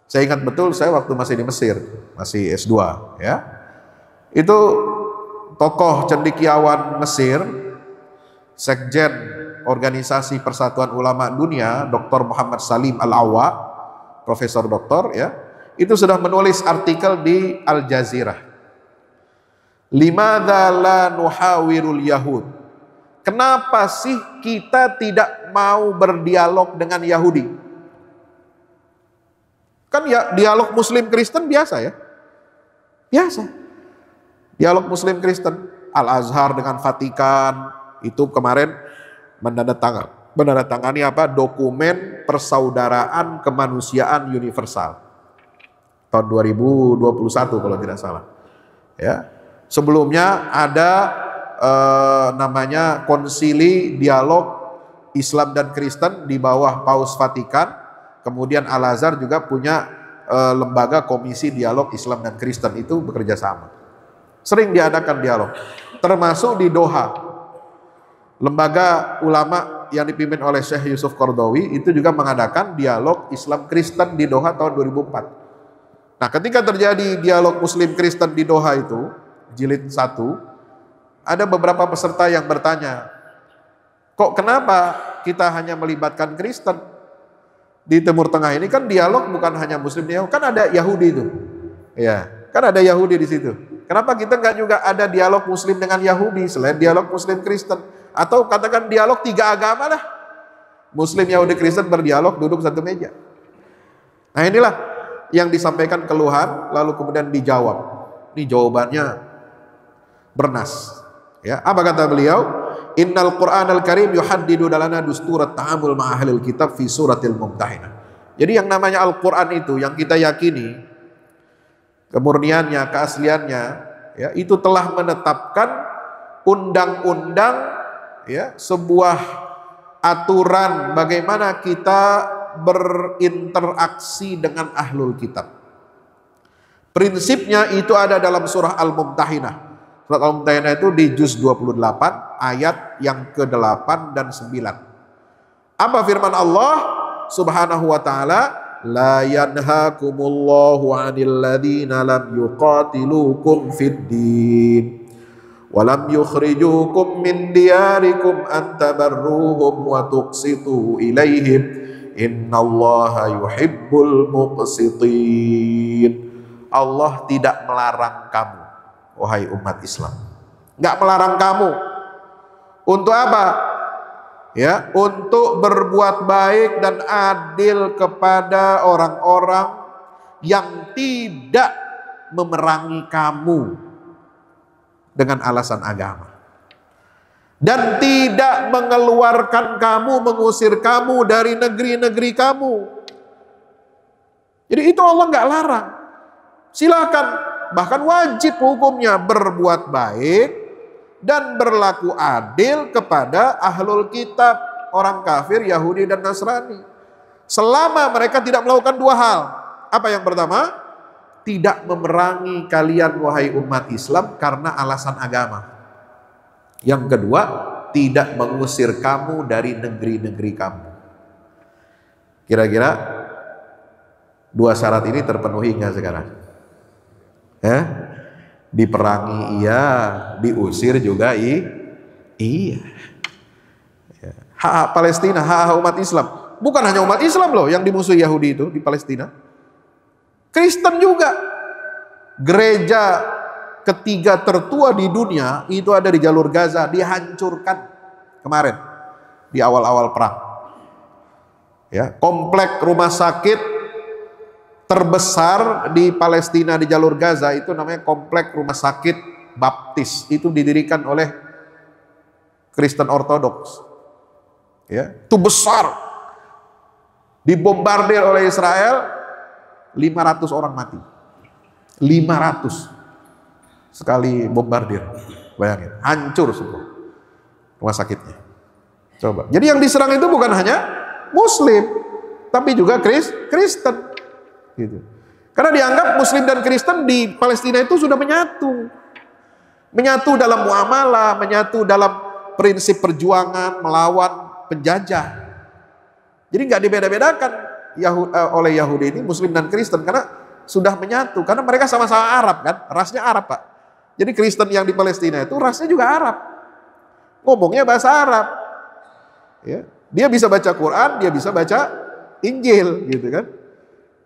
Saya ingat betul, saya waktu masih di Mesir, masih S2 ya. Itu tokoh cendekiawan Mesir, Sekjen Organisasi Persatuan Ulama Dunia, Dr. Muhammad Salim Al-Awa, Profesor Doktor ya, itu sudah menulis artikel di Al Jazeera. Limadza la nuhawirul Yahud? Kenapa sih kita tidak mau berdialog dengan Yahudi? Kan ya dialog Muslim Kristen biasa ya. Biasa. Dialog Muslim Kristen, Al-Azhar dengan Vatikan itu kemarin menandatangani dokumen persaudaraan kemanusiaan universal tahun 2021 kalau tidak salah. Ya. Sebelumnya ada namanya Konsili Dialog Islam dan Kristen di bawah Paus Vatikan. Kemudian Al-Azhar juga punya lembaga Komisi Dialog Islam dan Kristen, itu bekerja sama. Sering diadakan dialog. Termasuk di Doha. Lembaga ulama yang dipimpin oleh Syekh Yusuf Qaradawi itu juga mengadakan dialog Islam Kristen di Doha tahun 2004. Nah, ketika terjadi dialog Muslim Kristen di Doha itu, jilid 1, ada beberapa peserta yang bertanya, kok kenapa kita hanya melibatkan Kristen? Di Timur Tengah ini kan dialog bukan hanya Muslim, kan ada Yahudi itu. Ya, kan ada Yahudi di situ. Kenapa kita nggak juga ada dialog Muslim dengan Yahudi selain dialog Muslim Kristen? Atau katakan dialog 3 agama lah. Muslim, Yahudi, Kristen berdialog duduk satu meja. Nah, inilah yang disampaikan keluhan lalu kemudian dijawab. Ini jawabannya bernas. Ya, apa kata beliau? Innal Qur'anal Karim yuhaddidu lana dusturat ta'amul ma'ahlil kitab fi suratil Mumtahinah. Jadi yang namanya Al-Qur'an itu yang kita yakini kemurniannya, keasliannya, ya, itu telah menetapkan undang-undang, ya, sebuah aturan bagaimana kita berinteraksi dengan ahlul kitab. Prinsipnya itu ada dalam surah Al-Mumtahinah. Surat Al-Mumtahinah itu di juz 28 ayat yang ke-8 dan 9. Apa firman Allah Subhanahu wa taala? La yanhakumullahu 'anil ladzina lam yuqatilukum fid din wa lam yukhrijukum min diyarikum an tabarruhum wa tuqsitu ilaihim innallaha yuhibbul muqsitin. Allah tidak melarang kamu, wahai umat Islam. Enggak melarang kamu. Untuk apa? Ya, untuk berbuat baik dan adil kepada orang-orang yang tidak memerangi kamu dengan alasan agama. Dan tidak mengeluarkan kamu, mengusir kamu dari negeri-negeri kamu. Jadi itu Allah nggak larang. Silakan, bahkan wajib hukumnya berbuat baik dan berlaku adil kepada ahlul kitab, orang kafir, Yahudi dan Nasrani. Selama mereka tidak melakukan 2 hal. Apa yang pertama? Tidak memerangi kalian wahai umat Islam karena alasan agama. Yang kedua, tidak mengusir kamu dari negeri-negeri kamu. Kira-kira 2 syarat ini terpenuhi nggak sekarang? Diperangi iya, diusir juga iya. Hak Palestina, hak umat Islam. Bukan hanya umat Islam loh yang dimusuhi Yahudi itu di Palestina. Kristen juga. Gereja ketiga tertua di dunia itu ada di jalur Gaza, dihancurkan kemarin di awal-awal perang. Ya, komplek rumah sakit terbesar di Palestina di jalur Gaza itu namanya komplek rumah sakit Baptis. Itu didirikan oleh Kristen Ortodoks. Ya, itu besar. Dibombardir oleh Israel, 500 orang mati. 500 sekali bombardir. Bayangin, hancur semua rumah sakitnya. Coba. Jadi yang diserang itu bukan hanya Muslim, tapi juga Kristen. Gitu. Karena dianggap Muslim dan Kristen di Palestina itu sudah menyatu. Menyatu dalam muamalah, menyatu dalam prinsip perjuangan melawan penjajah. Jadi nggak dibeda-bedakan oleh Yahudi ini Muslim dan Kristen karena sudah menyatu. Karena mereka sama-sama Arab kan, rasnya Arab Pak. Jadi Kristen yang di Palestina itu rasnya juga Arab. Ngomongnya bahasa Arab. Ya. Dia bisa baca Quran, dia bisa baca Injil gitu kan.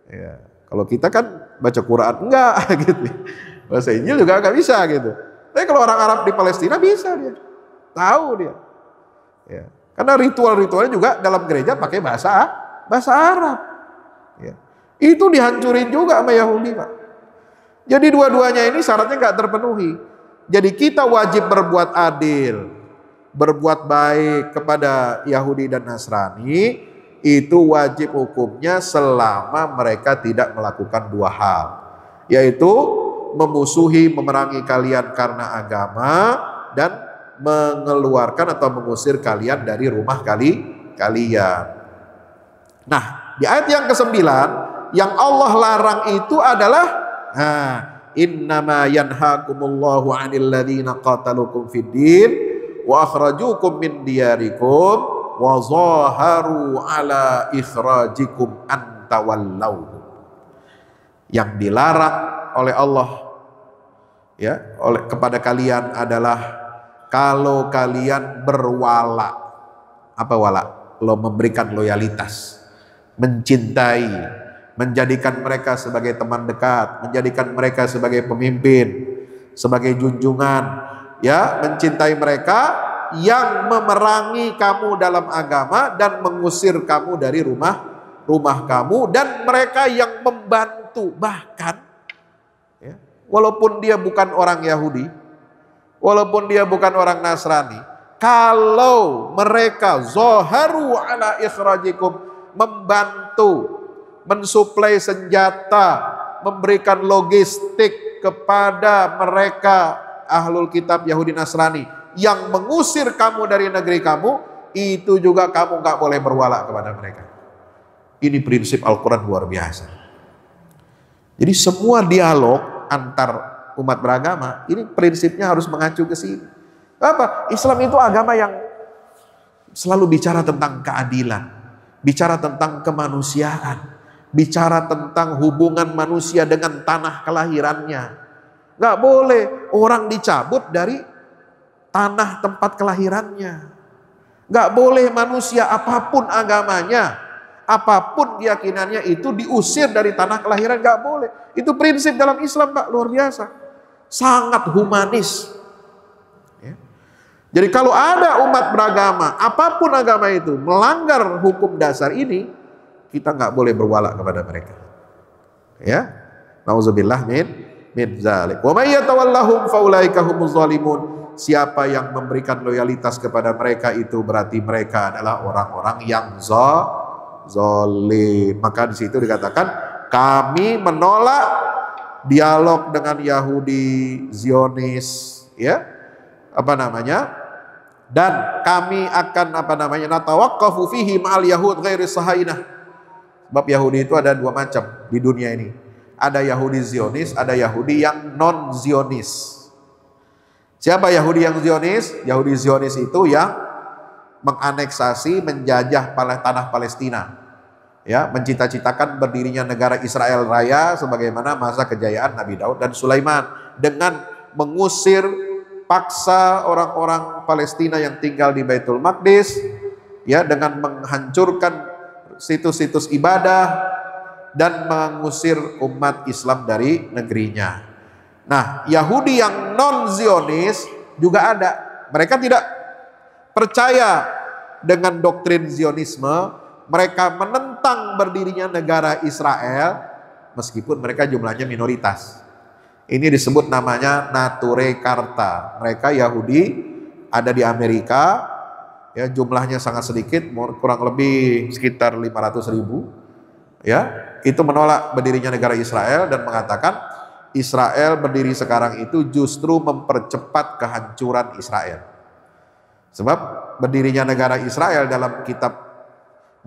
Ya, kalau kita kan baca Quran enggak gitu. Bahasa Injil juga enggak bisa gitu. Tapi kalau orang Arab di Palestina bisa dia. Tahu dia. Ya. Karena ritual-ritualnya juga dalam gereja pakai bahasa Arab. Ya. Itu dihancurin juga sama Yahudi, Pak. Jadi dua-duanya ini syaratnya enggak terpenuhi. Jadi kita wajib berbuat adil, berbuat baik kepada Yahudi dan Nasrani. Itu wajib hukumnya selama mereka tidak melakukan 2 hal, yaitu memusuhi, memerangi kalian karena agama dan mengeluarkan atau mengusir kalian dari rumah kalian. Nah, di ayat yang ke-9 yang Allah larang itu adalah innama yanhaakumullahu 'anil ladzina qataluukum fid din wa akhrajukum min diyarikum wa zaharu 'ala ikhrajikum an tawallau. Yang dilarang oleh Allah ya kepada kalian adalah kalau kalian berwala. Apa wala? Lo memberikan loyalitas, mencintai, menjadikan mereka sebagai teman dekat, menjadikan mereka sebagai pemimpin, sebagai junjungan, ya, mencintai mereka yang memerangi kamu dalam agama dan mengusir kamu dari rumah kamu, dan mereka yang membantu, bahkan ya, walaupun dia bukan orang Yahudi, walaupun dia bukan orang Nasrani, kalau mereka zaharu ala ikhrajikum, membantu, mensuplai senjata, memberikan logistik kepada mereka ahlul kitab Yahudi Nasrani yang mengusir kamu dari negeri kamu, itu juga kamu gak boleh berwala kepada mereka. Ini prinsip Al-Quran luar biasa. Jadi semua dialog antar umat beragama ini prinsipnya harus mengacu ke sini. Apa? Islam itu agama yang selalu bicara tentang keadilan, bicara tentang kemanusiaan, bicara tentang hubungan manusia dengan tanah kelahirannya. Gak boleh orang dicabut dari tanah tempat kelahirannya. Gak boleh manusia apapun agamanya, apapun keyakinannya itu diusir dari tanah kelahiran, gak boleh. Itu prinsip dalam Islam, Pak, luar biasa. Sangat humanis. Jadi kalau ada umat beragama, apapun agama itu, melanggar hukum dasar ini, kita nggak boleh berwala kepada mereka. Ya, nauzubillah min zalik. Wa may yatawallahum faulaika humuz zalimun. Siapa yang memberikan loyalitas kepada mereka itu berarti mereka adalah orang-orang yang zalim. Maka di situ dikatakan kami menolak dialog dengan Yahudi Zionis, ya. Dan kami akan natawaqqafu fihi ma'al yahud ghairi sahainah. Sebab Yahudi itu ada dua macam di dunia ini. Ada Yahudi Zionis, ada Yahudi yang non Zionis. Siapa Yahudi yang Zionis? Yahudi Zionis itu yang menganeksasi, menjajah tanah Palestina, ya, mencita-citakan berdirinya negara Israel Raya sebagaimana masa kejayaan Nabi Daud dan Sulaiman, dengan mengusir paksa orang-orang Palestina yang tinggal di Baitul Maqdis, ya, dengan menghancurkan situs-situs ibadah dan mengusir umat Islam dari negerinya. Nah, Yahudi yang non-Zionis juga ada. Mereka tidak percaya dengan doktrin Zionisme. Mereka menentang berdirinya negara Israel meskipun mereka jumlahnya minoritas. Ini disebut namanya Nature Karta. Mereka Yahudi ada di Amerika, ya, jumlahnya sangat sedikit, kurang lebih sekitar 500.000. Ya, itu menolak berdirinya negara Israel dan mengatakan Israel berdiri sekarang itu justru mempercepat kehancuran Israel. Sebab berdirinya negara Israel dalam kitab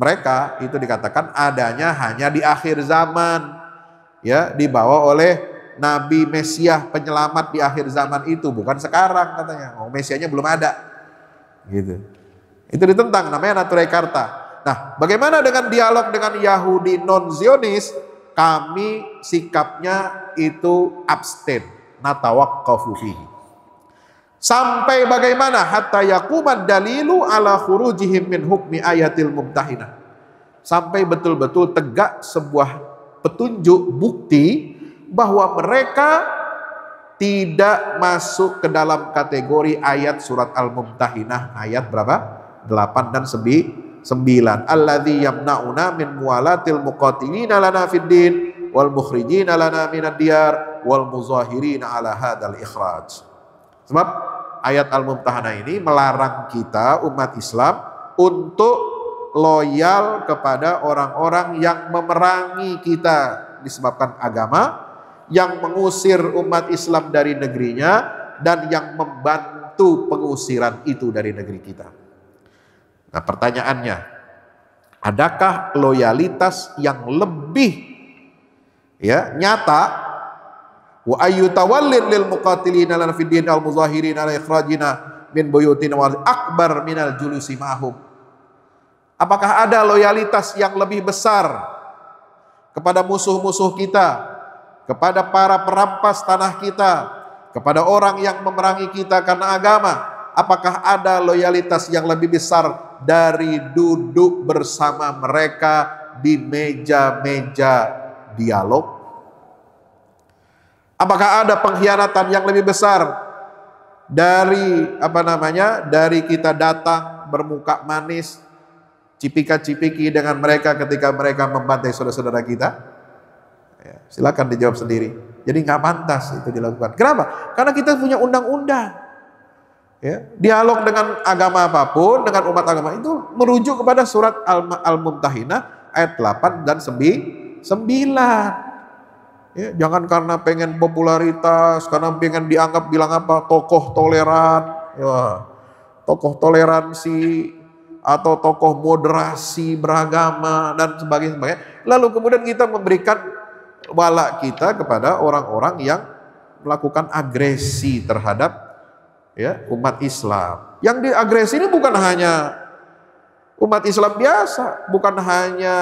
mereka itu dikatakan adanya hanya di akhir zaman, ya, dibawa oleh Nabi Mesias penyelamat di akhir zaman itu, bukan sekarang katanya. Mesiasnya belum ada. Gitu. Itu ditentang, namanya Nature Karta. Nah, bagaimana dengan dialog dengan Yahudi non-Zionis? Kami sikapnya itu abstain, natawaqqafu fihi. Sampai bagaimana? Hatta yaqumad dalilu ala khurujihim min hukmi ayatil mumtahinah. Sampai betul-betul tegak sebuah petunjuk bukti bahwa mereka tidak masuk ke dalam kategori ayat surat Al-Mumtahinah, ayat berapa? 8 dan 9. Alladzi yamna'una min muwalatil muqatilina lana fid din wal mukhrijina lana minad diyar wal muzahirina ala hadzal ikhraj. Sebab ayat Al-Mumtahanah ini melarang kita umat Islam untuk loyal kepada orang-orang yang memerangi kita disebabkan agama, yang mengusir umat Islam dari negerinya, dan yang membantu pengusiran itu dari negeri kita. Nah, pertanyaannya, adakah loyalitas yang lebih, ya, nyata Wa ayyutawallil lil muqatilina lana fid din al muzahirin ala ikhrajina min buyutina wal akbar minal julusi ma'hum. Apakah ada loyalitas yang lebih besar kepada musuh-musuh kita, kepada para perampas tanah kita, kepada orang yang memerangi kita karena agama? Apakah ada loyalitas yang lebih besar dari duduk bersama mereka di meja-meja dialog? Apakah ada pengkhianatan yang lebih besar dari dari kita datang bermuka manis, cipika-cipiki dengan mereka ketika mereka membantai saudara-saudara kita? Ya, silakan dijawab sendiri. Jadi nggak pantas itu dilakukan. Kenapa? Karena kita punya undang-undang. Ya, dialog dengan agama apapun, dengan umat agama itu merujuk kepada surat Al-Mumtahinah ayat 8 dan 9. Ya, jangan karena pengen popularitas, karena pengen dianggap bilang apa, tokoh toleran, ya, tokoh toleransi atau tokoh moderasi beragama dan sebagainya. Lalu kemudian kita memberikan wala kita kepada orang-orang yang melakukan agresi terhadap umat Islam. Yang diagresi ini bukan hanya umat Islam biasa, bukan hanya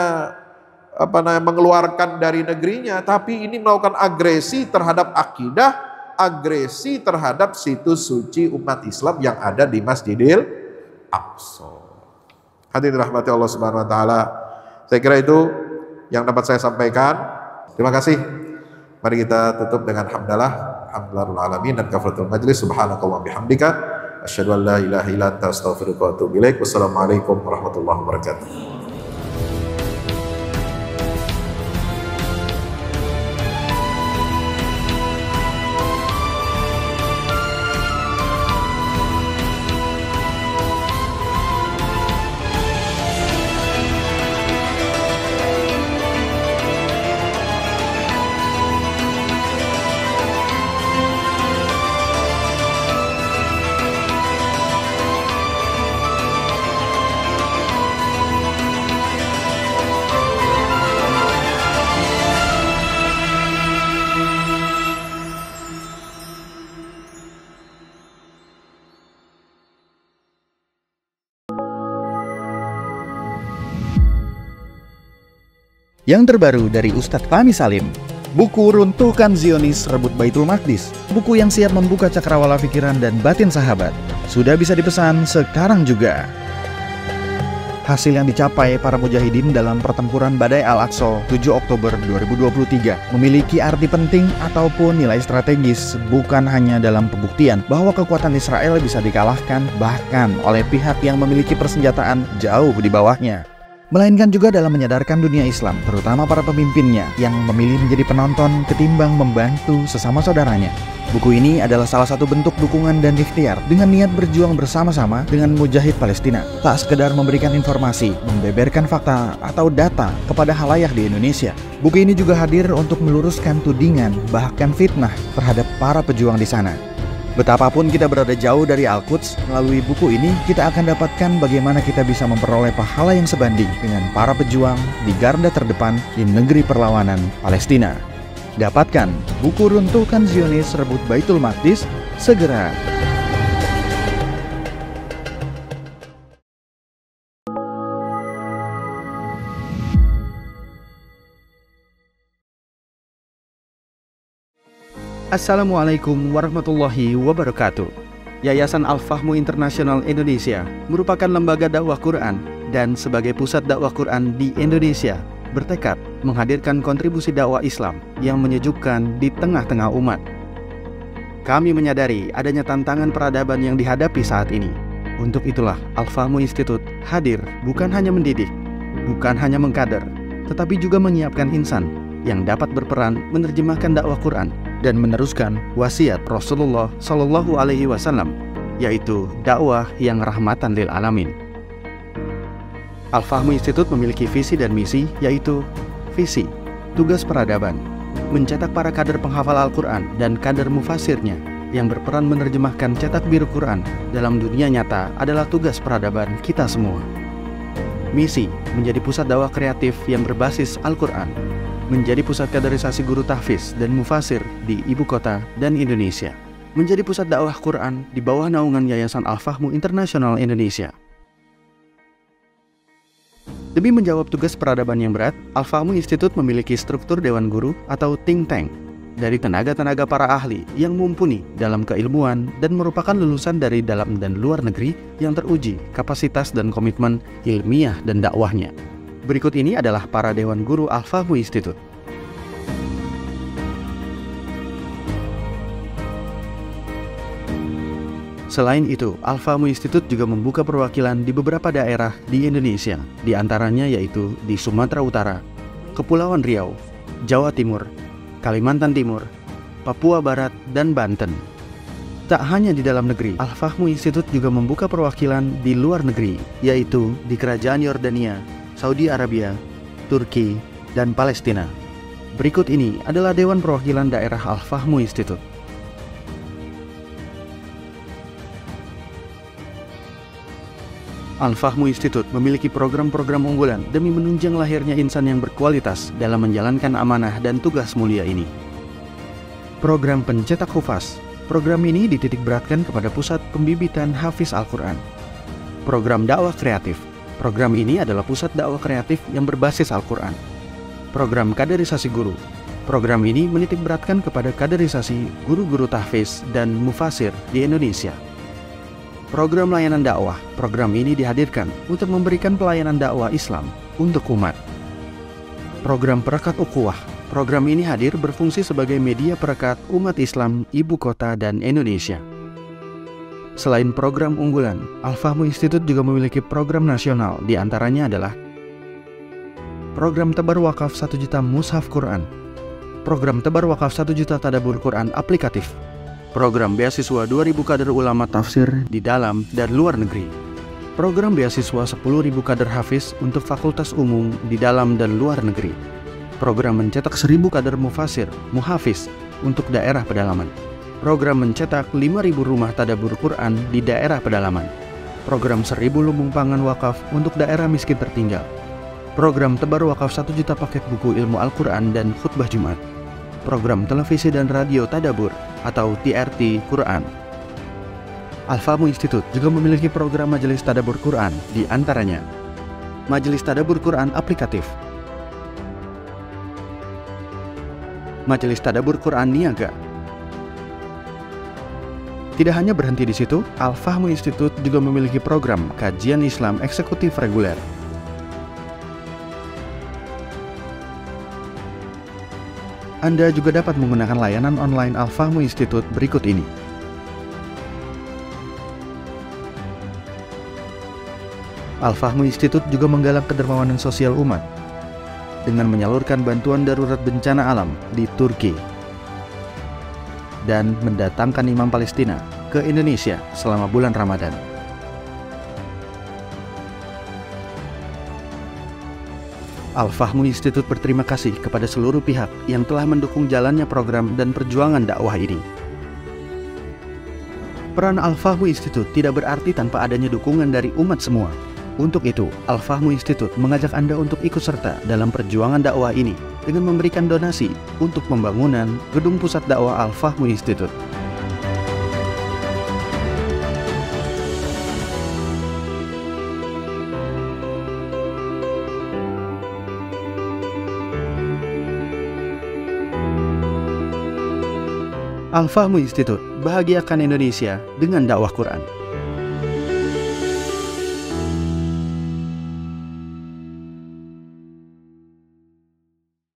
mengeluarkan dari negerinya, tapi ini melakukan agresi terhadap akidah, agresi terhadap situs suci umat Islam yang ada di Masjidil Aqsa. Hadirin rahmati Allah Subhanahu wa taala. Saya kira itu yang dapat saya sampaikan. Terima kasih. Mari kita tutup dengan hamdalah. Alhamdulillahirabbil alamin dan kafaratul majlis. Subhanakallahumma bihamdika asyhadu an la ilaha illa anta astaghfiruka wa atubu ilaik. Wassalamualaikum warahmatullahi wabarakatuh. Yang terbaru dari Ustadz Fahmi Salim, buku Runtuhkan Zionis Rebut Baitul Maqdis, buku yang siap membuka cakrawala pikiran dan batin sahabat, sudah bisa dipesan sekarang juga. Hasil yang dicapai para mujahidin dalam pertempuran Badai Al-Aqsa 7 Oktober 2023 memiliki arti penting ataupun nilai strategis, bukan hanya dalam pembuktian bahwa kekuatan Israel bisa dikalahkan bahkan oleh pihak yang memiliki persenjataan jauh di bawahnya, melainkan juga dalam menyadarkan dunia Islam, terutama para pemimpinnya yang memilih menjadi penonton ketimbang membantu sesama saudaranya. Buku ini adalah salah satu bentuk dukungan dan ikhtiar dengan niat berjuang bersama-sama dengan mujahid Palestina. Tak sekedar memberikan informasi, membeberkan fakta atau data kepada khalayak di Indonesia. Buku ini juga hadir untuk meluruskan tudingan bahkan fitnah terhadap para pejuang di sana. Betapapun kita berada jauh dari Al-Quds, melalui buku ini kita akan dapatkan bagaimana kita bisa memperoleh pahala yang sebanding dengan para pejuang di garda terdepan di negeri perlawanan Palestina. Dapatkan buku Runtuhkan Zionis Rebut Baitul Maqdis segera. Assalamualaikum warahmatullahi wabarakatuh. Yayasan Al-Fahmu International Indonesia merupakan lembaga dakwah Quran dan sebagai pusat dakwah Quran di Indonesia bertekad menghadirkan kontribusi dakwah Islam yang menyejukkan di tengah-tengah umat. Kami menyadari adanya tantangan peradaban yang dihadapi saat ini. Untuk itulah Al-Fahmu Institute hadir bukan hanya mendidik, bukan hanya mengkader, tetapi juga menyiapkan insan yang dapat berperan menerjemahkan dakwah Quran dan meneruskan wasiat Rasulullah Shallallahu Alaihi Wasallam, yaitu dakwah yang rahmatan lil alamin. Al-Fahmu Institute memiliki visi dan misi, yaitu visi, tugas peradaban, mencetak para kader penghafal Al-Quran dan kader mufasirnya yang berperan menerjemahkan cetak biru Quran dalam dunia nyata adalah tugas peradaban kita semua. Misi, menjadi pusat dakwah kreatif yang berbasis Al-Quran. menjadi pusat kaderisasi guru tahfiz dan mufasir di ibu kota dan Indonesia, menjadi pusat dakwah Quran di bawah naungan Yayasan Al-Fahmu Internasional Indonesia. Demi menjawab tugas peradaban yang berat, Al-Fahmu Institute memiliki struktur Dewan Guru atau think tank dari tenaga-tenaga para ahli yang mumpuni dalam keilmuan dan merupakan lulusan dari dalam dan luar negeri yang teruji kapasitas dan komitmen ilmiah dan dakwahnya. Berikut ini adalah para Dewan Guru Al-Fahmu Institute. Selain itu, Al-Fahmu Institute juga membuka perwakilan di beberapa daerah di Indonesia, di antaranya yaitu di Sumatera Utara, Kepulauan Riau, Jawa Timur, Kalimantan Timur, Papua Barat, dan Banten. Tak hanya di dalam negeri, Al-Fahmu Institute juga membuka perwakilan di luar negeri, yaitu di Kerajaan Yordania, Saudi Arabia, Turki, dan Palestina. Berikut ini adalah Dewan Perwakilan Daerah Al-Fahmu Institute. Al-Fahmu Institute memiliki program-program unggulan demi menunjang lahirnya insan yang berkualitas dalam menjalankan amanah dan tugas mulia ini. Program Pencetak Hufaz. Program ini dititik beratkan kepada pusat pembibitan hafiz Al-Quran. Program Dakwah Kreatif. Program ini adalah pusat dakwah kreatif yang berbasis Al-Quran. Program Kaderisasi Guru. Program ini menitik beratkan kepada kaderisasi guru-guru tahfiz dan mufasir di Indonesia. Program Layanan Dakwah. Program ini dihadirkan untuk memberikan pelayanan dakwah Islam untuk umat. Program Perekat Ukhuwah. Program ini hadir berfungsi sebagai media perekat umat Islam ibu kota dan Indonesia. Selain program unggulan, Al-Fahmu Institute juga memiliki program nasional, diantaranya adalah Program Tebar Wakaf 1 juta Mushaf Quran, Program Tebar Wakaf 1 juta Tadabbur Quran Aplikatif, Program Beasiswa 2000 kader ulama tafsir di dalam dan luar negeri, Program Beasiswa 10.000 kader hafiz untuk fakultas umum di dalam dan luar negeri, Program Mencetak 1000 kader mufasir, muhafiz untuk daerah pedalaman, Program Mencetak 5.000 rumah tadabbur Quran di daerah pedalaman, Program 1000 lumbung pangan wakaf untuk daerah miskin tertinggal, Program Tebar Wakaf 1 juta paket buku ilmu Al-Quran dan khutbah Jumat, Program Televisi dan Radio Tadabbur atau TRT Quran. Al-Fahmu Institute juga memiliki program Majelis Tadabbur Quran, di antaranya Majelis Tadabbur Quran Aplikatif, Majelis Tadabbur Quran Niaga. Tidak hanya berhenti di situ, Al-Fahmu Institute juga memiliki program kajian Islam eksekutif reguler. Anda juga dapat menggunakan layanan online Al-Fahmu Institute berikut ini. Al-Fahmu Institute juga menggalak kedermawanan sosial umat dengan menyalurkan bantuan darurat bencana alam di Turki dan mendatangkan imam Palestina ke Indonesia selama bulan Ramadan. Al-Fahmu Institute berterima kasih kepada seluruh pihak yang telah mendukung jalannya program dan perjuangan dakwah ini. Peran Al-Fahmu Institute tidak berarti tanpa adanya dukungan dari umat semua. Untuk itu, Al-Fahmu Institute mengajak Anda untuk ikut serta dalam perjuangan dakwah ini dengan memberikan donasi untuk pembangunan gedung pusat dakwah Al-Fahmu Institute. Al-Fahmu Institute, bahagiakan Indonesia dengan dakwah Quran.